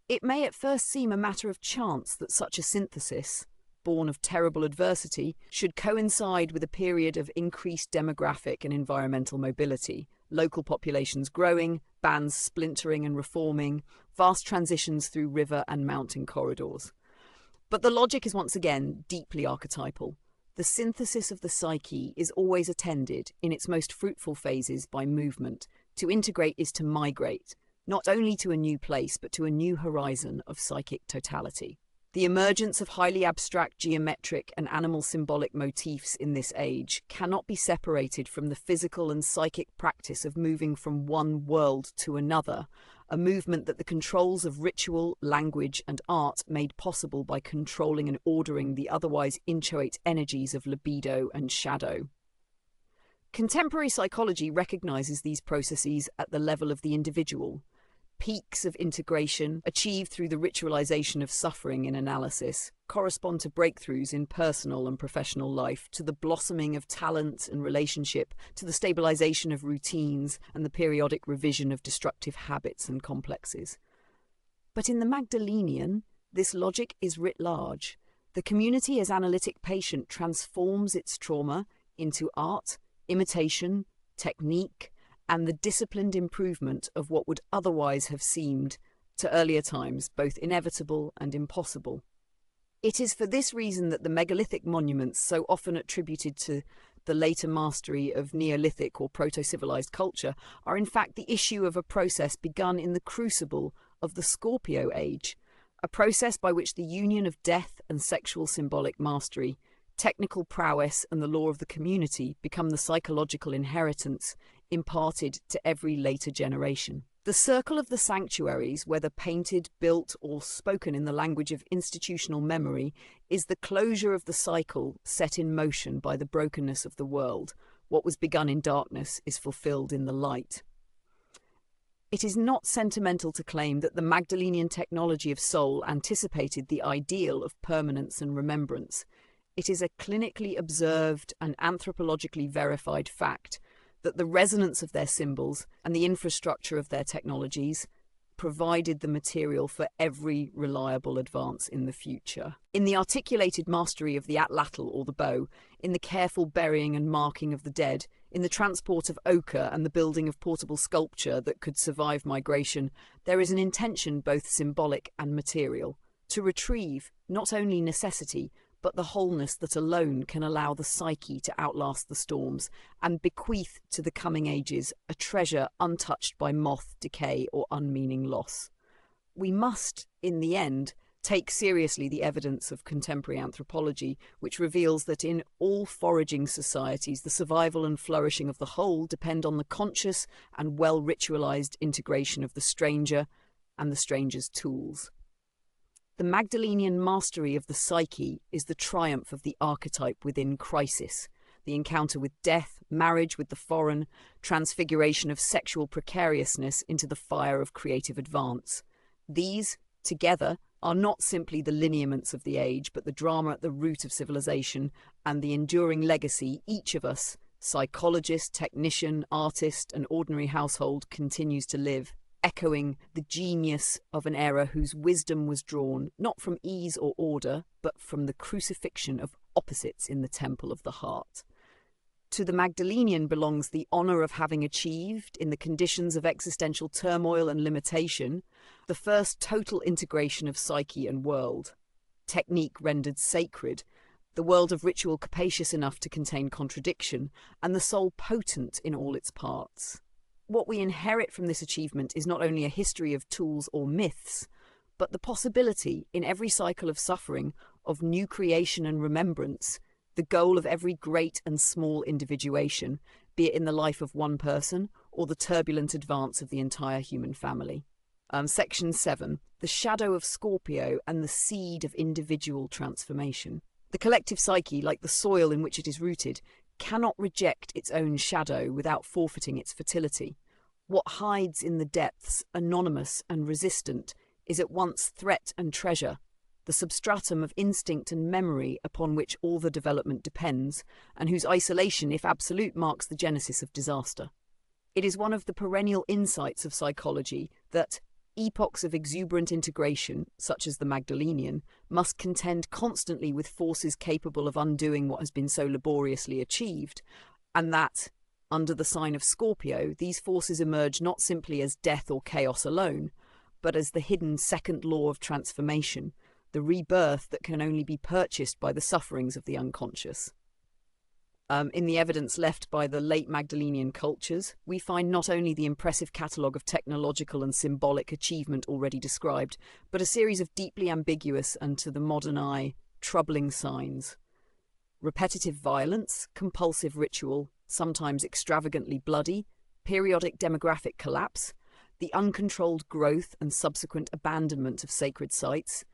A: It may at first seem a matter of chance that such a synthesis, born of terrible adversity, should coincide with a period of increased demographic and environmental mobility, local populations growing, bands splintering and reforming, vast transitions through river and mountain corridors. But the logic is once again deeply archetypal. The synthesis of the psyche is always attended, in its most fruitful phases, by movement. To integrate is to migrate, not only to a new place, but to a new horizon of psychic totality. The emergence of highly abstract geometric and animal symbolic motifs in this age cannot be separated from the physical and psychic practice of moving from one world to another, a movement that the controls of ritual, language, and art made possible by controlling and ordering the otherwise inchoate energies of libido and shadow. Contemporary psychology recognizes these processes at the level of the individual. Peaks of integration, achieved through the ritualization of suffering in analysis, correspond to breakthroughs in personal and professional life, to the blossoming of talent and relationship, to the stabilization of routines and the periodic revision of destructive habits and complexes. But in the Magdalenian, this logic is writ large. The community as analytic patient transforms its trauma into art, imitation, technique, and the disciplined improvement of what would otherwise have seemed, to earlier times, both inevitable and impossible. It is for this reason that the megalithic monuments, so often attributed to the later mastery of Neolithic or proto-civilized culture, are in fact the issue of a process begun in the crucible of the Scorpio age, a process by which the union of death and sexual symbolic mastery, technical prowess, and the law of the community become the psychological inheritance imparted to every later generation. The circle of the sanctuaries, whether painted, built, or spoken in the language of institutional memory, is the closure of the cycle set in motion by the brokenness of the world. What was begun in darkness is fulfilled in the light. It is not sentimental to claim that the Magdalenian technology of soul anticipated the ideal of permanence and remembrance. It is a clinically observed and anthropologically verified fact that the resonance of their symbols and the infrastructure of their technologies provided the material for every reliable advance in the future. In the articulated mastery of the atlatl or the bow, in the careful burying and marking of the dead, in the transport of ochre and the building of portable sculpture that could survive migration, there is an intention both symbolic and material, to retrieve not only necessity, but the wholeness that alone can allow the psyche to outlast the storms and bequeath to the coming ages a treasure untouched by moth, decay, or unmeaning loss. We must, in the end, take seriously the evidence of contemporary anthropology, which reveals that in all foraging societies, the survival and flourishing of the whole depend on the conscious and well-ritualized integration of the stranger and the stranger's tools. The Magdalenian mastery of the psyche is the triumph of the archetype within crisis, the encounter with death, marriage with the foreign, transfiguration of sexual precariousness into the fire of creative advance. These, together, are not simply the lineaments of the age, but the drama at the root of civilization and the enduring legacy each of us, psychologist, technician, artist, and ordinary household, continues to live, echoing the genius of an era whose wisdom was drawn not from ease or order, but from the crucifixion of opposites in the temple of the heart. To the Magdalenian belongs the honour of having achieved, in the conditions of existential turmoil and limitation, the first total integration of psyche and world, technique rendered sacred, the world of ritual capacious enough to contain contradiction, and the soul potent in all its parts. What we inherit from this achievement is not only a history of tools or myths, but the possibility, in every cycle of suffering, of new creation and remembrance, the goal of every great and small individuation, be it in the life of one person or the turbulent advance of the entire human family. Section 7. The shadow of Scorpio and the seed of individual transformation. The collective psyche, like the soil in which it is rooted, cannot reject its own shadow without forfeiting its fertility. What hides in the depths, anonymous and resistant, is at once threat and treasure, the substratum of instinct and memory upon which all the development depends, and whose isolation, if absolute, marks the genesis of disaster. It is one of the perennial insights of psychology that epochs of exuberant integration, such as the Magdalenian, must contend constantly with forces capable of undoing what has been so laboriously achieved, and that, under the sign of Scorpio, these forces emerge not simply as death or chaos alone, but as the hidden second law of transformation, the rebirth that can only be purchased by the sufferings of the unconscious. In the evidence left by the late Magdalenian cultures, we find not only the impressive catalogue of technological and symbolic achievement already described, but a series of deeply ambiguous and, to the modern eye, troubling signs. Repetitive violence, compulsive ritual, sometimes extravagantly bloody, periodic demographic collapse, the uncontrolled growth and subsequent abandonment of sacred sites,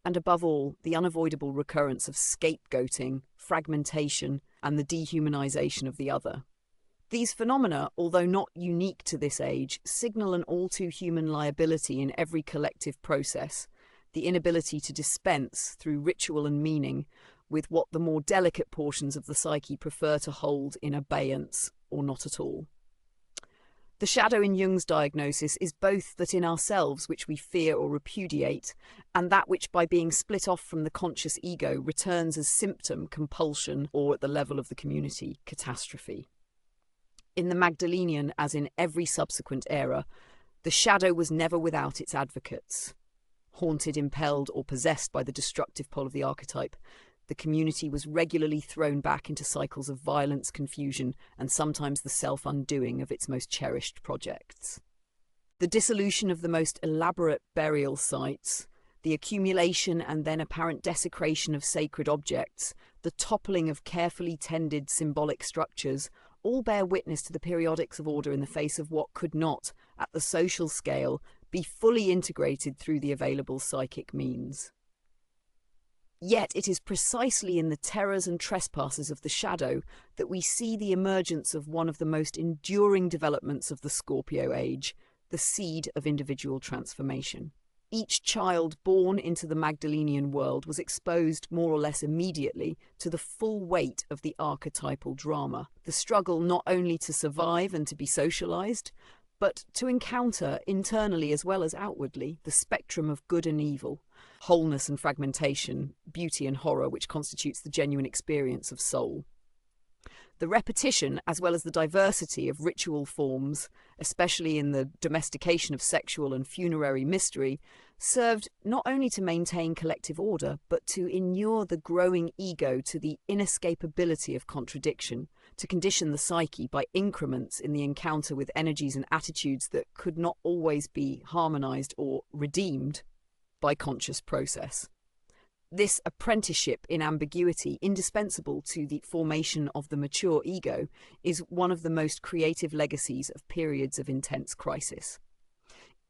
A: and above all, the unavoidable recurrence of scapegoating, fragmentation, and the dehumanization of the other. These phenomena, although not unique to this age, signal an all-too-human liability in every collective process, the inability to dispense, through ritual and meaning, with what the more delicate portions of the psyche prefer to hold in abeyance or not at all. The shadow in Jung's diagnosis is both that in ourselves which we fear or repudiate, and that which, by being split off from the conscious ego, returns as symptom, compulsion, or at the level of the community, catastrophe. In the Magdalenian, as in every subsequent era, the shadow was never without its advocates. Haunted, impelled, or possessed by the destructive pole of the archetype, the community was regularly thrown back into cycles of violence, confusion, and sometimes the self-undoing of its most cherished projects. The dissolution of the most elaborate burial sites, the accumulation and then apparent desecration of sacred objects, the toppling of carefully tended symbolic structures, all bear witness to the periodics of order in the face of what could not, at the social scale, be fully integrated through the available psychic means. Yet it is precisely in the terrors and trespasses of the shadow that we see the emergence of one of the most enduring developments of the Scorpio age, the seed of individual transformation. Each child born into the Magdalenian world was exposed more or less immediately to the full weight of the archetypal drama, the struggle not only to survive and to be socialized, but to encounter, internally as well as outwardly, the spectrum of good and evil, wholeness and fragmentation, beauty and horror, which constitutes the genuine experience of soul. The repetition, as well as the diversity of ritual forms, especially in the domestication of sexual and funerary mystery, served not only to maintain collective order, but to inure the growing ego to the inescapability of contradiction, to condition the psyche by increments in the encounter with energies and attitudes that could not always be harmonized or redeemed by conscious process. This apprenticeship in ambiguity, indispensable to the formation of the mature ego, is one of the most creative legacies of periods of intense crisis.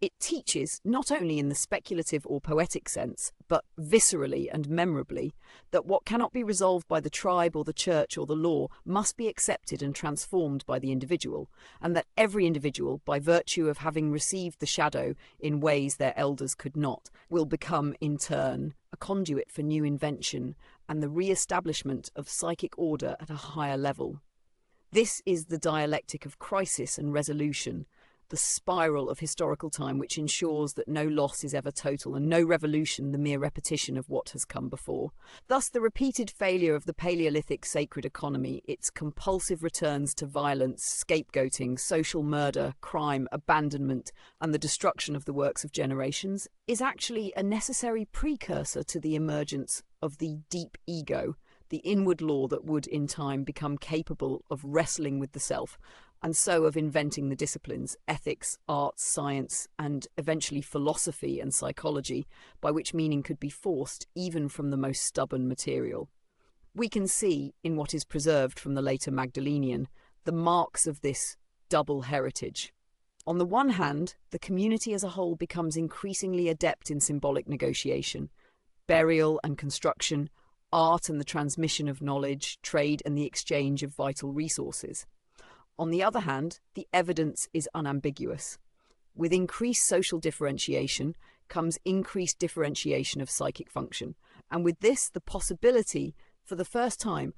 A: It teaches, not only in the speculative or poetic sense, but viscerally and memorably, that what cannot be resolved by the tribe or the church or the law must be accepted and transformed by the individual, and that every individual, by virtue of having received the shadow in ways their elders could not, will become, in turn, a conduit for new invention and the re-establishment of psychic order at a higher level. This is the dialectic of crisis and resolution, the spiral of historical time which ensures that no loss is ever total and no revolution the mere repetition of what has come before. Thus, the repeated failure of the Paleolithic sacred economy, its compulsive returns to violence, scapegoating, social murder, crime, abandonment, and the destruction of the works of generations, is actually a necessary precursor to the emergence of the deep ego, the inward law that would, in time, become capable of wrestling with the self, and so of inventing the disciplines, ethics, arts, science, and eventually philosophy and psychology, by which meaning could be forced even from the most stubborn material. We can see, in what is preserved from the later Magdalenian, the marks of this double heritage. On the one hand, the community as a whole becomes increasingly adept in symbolic negotiation, burial and construction, art and the transmission of knowledge, trade and the exchange of vital resources. On the other hand, the evidence is unambiguous. With increased social differentiation comes increased differentiation of psychic function, and with this the possibility, for the first time,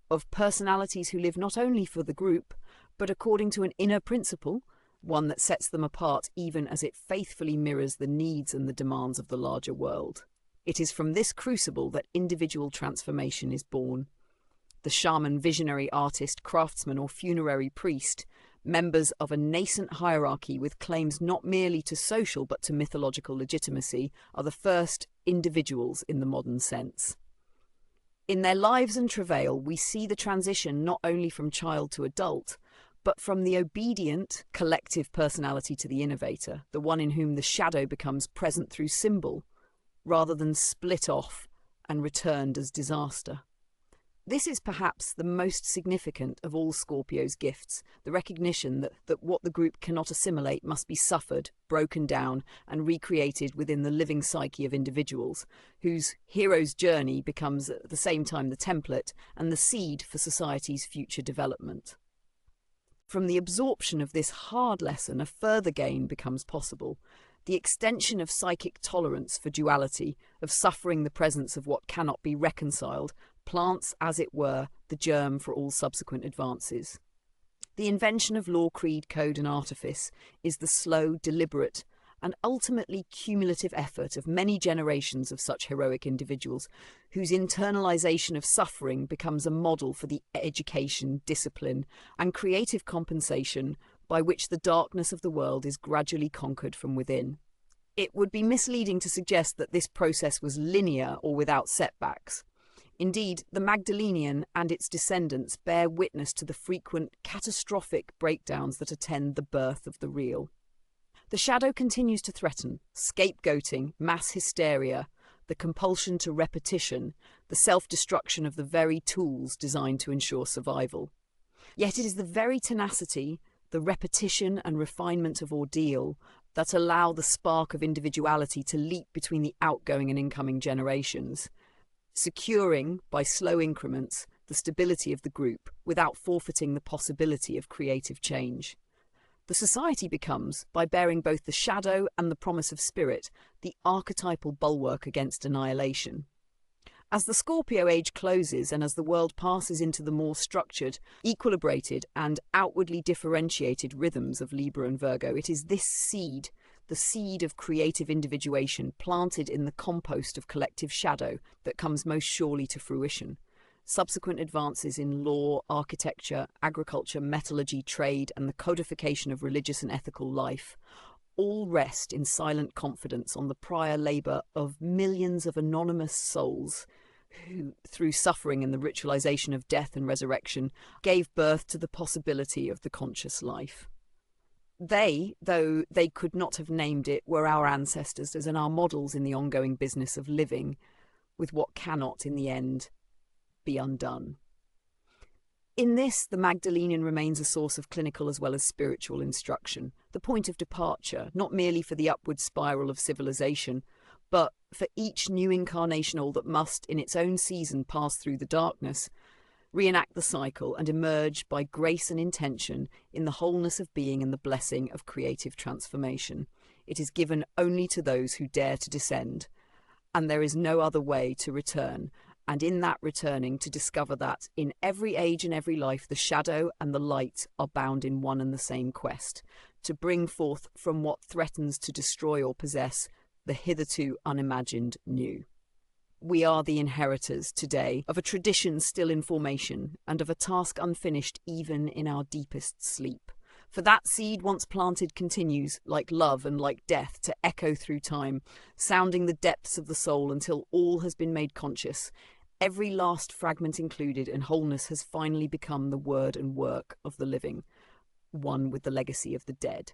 A: of personalities who live not only for the group, but according to an inner principle, one that sets them apart even as it faithfully mirrors the needs and the demands of the larger world. It is from this crucible that individual transformation is born. The shaman, visionary artist, craftsman or funerary priest, members of a nascent hierarchy with claims not merely to social but to mythological legitimacy, are the first individuals in the modern sense. In their lives and travail, we see the transition not only from child to adult, but from the obedient, collective personality to the innovator, the one in whom the shadow becomes present through symbol, rather than split off and returned as disaster. This is perhaps the most significant of all Scorpio's gifts, the recognition that what the group cannot assimilate must be suffered, broken down, and recreated within the living psyche of individuals, whose hero's journey becomes at the same time the template and the seed for society's future development. From the absorption of this hard lesson, a further gain becomes possible. The extension of psychic tolerance for duality, of suffering the presence of what cannot be reconciled, plants, as it were, the germ for all subsequent advances. The invention of law, creed, code and artifice is the slow, deliberate and ultimately cumulative effort of many generations of such heroic individuals, whose internalization of suffering becomes a model for the education, discipline and creative compensation by which the darkness of the world is gradually conquered from within. It would be misleading to suggest that this process was linear or without setbacks. Indeed, the Magdalenian and its descendants bear witness to the frequent catastrophic breakdowns that attend the birth of the real. The shadow continues to threaten scapegoating, mass hysteria, the compulsion to repetition, the self-destruction of the very tools designed to ensure survival. Yet it is the very tenacity, the repetition and refinement of ordeal that allow the spark of individuality to leap between the outgoing and incoming generations, securing, by slow increments, the stability of the group without forfeiting the possibility of creative change. The society becomes, by bearing both the shadow and the promise of spirit, the archetypal bulwark against annihilation. As the Scorpio age closes and as the world passes into the more structured, equilibrated and outwardly differentiated rhythms of Libra and Virgo, it is this seed, the seed of creative individuation planted in the compost of collective shadow, that comes most surely to fruition. Subsequent advances in law, architecture, agriculture, metallurgy, trade, and the codification of religious and ethical life all rest in silent confidence on the prior labour of millions of anonymous souls who, through suffering and the ritualization of death and resurrection, gave birth to the possibility of the conscious life. They, though they could not have named it, were our ancestors and our models in the ongoing business of living with what cannot, in the end, be undone. In this, the Magdalenian remains a source of clinical as well as spiritual instruction, the point of departure, not merely for the upward spiral of civilization, but for each new incarnational that must, in its own season, pass through the darkness, reenact the cycle, and emerge by grace and intention in the wholeness of being and the blessing of creative transformation. It is given only to those who dare to descend, and there is no other way to return, and in that returning to discover that, in every age and every life, the shadow and the light are bound in one and the same quest, to bring forth from what threatens to destroy or possess the hitherto unimagined new. We are the inheritors today of a tradition still in formation and of a task unfinished even in our deepest sleep. For that seed once planted continues, like love and like death, to echo through time, sounding the depths of the soul until all has been made conscious, every last fragment included, and wholeness has finally become the word and work of the living, one with the legacy of the dead.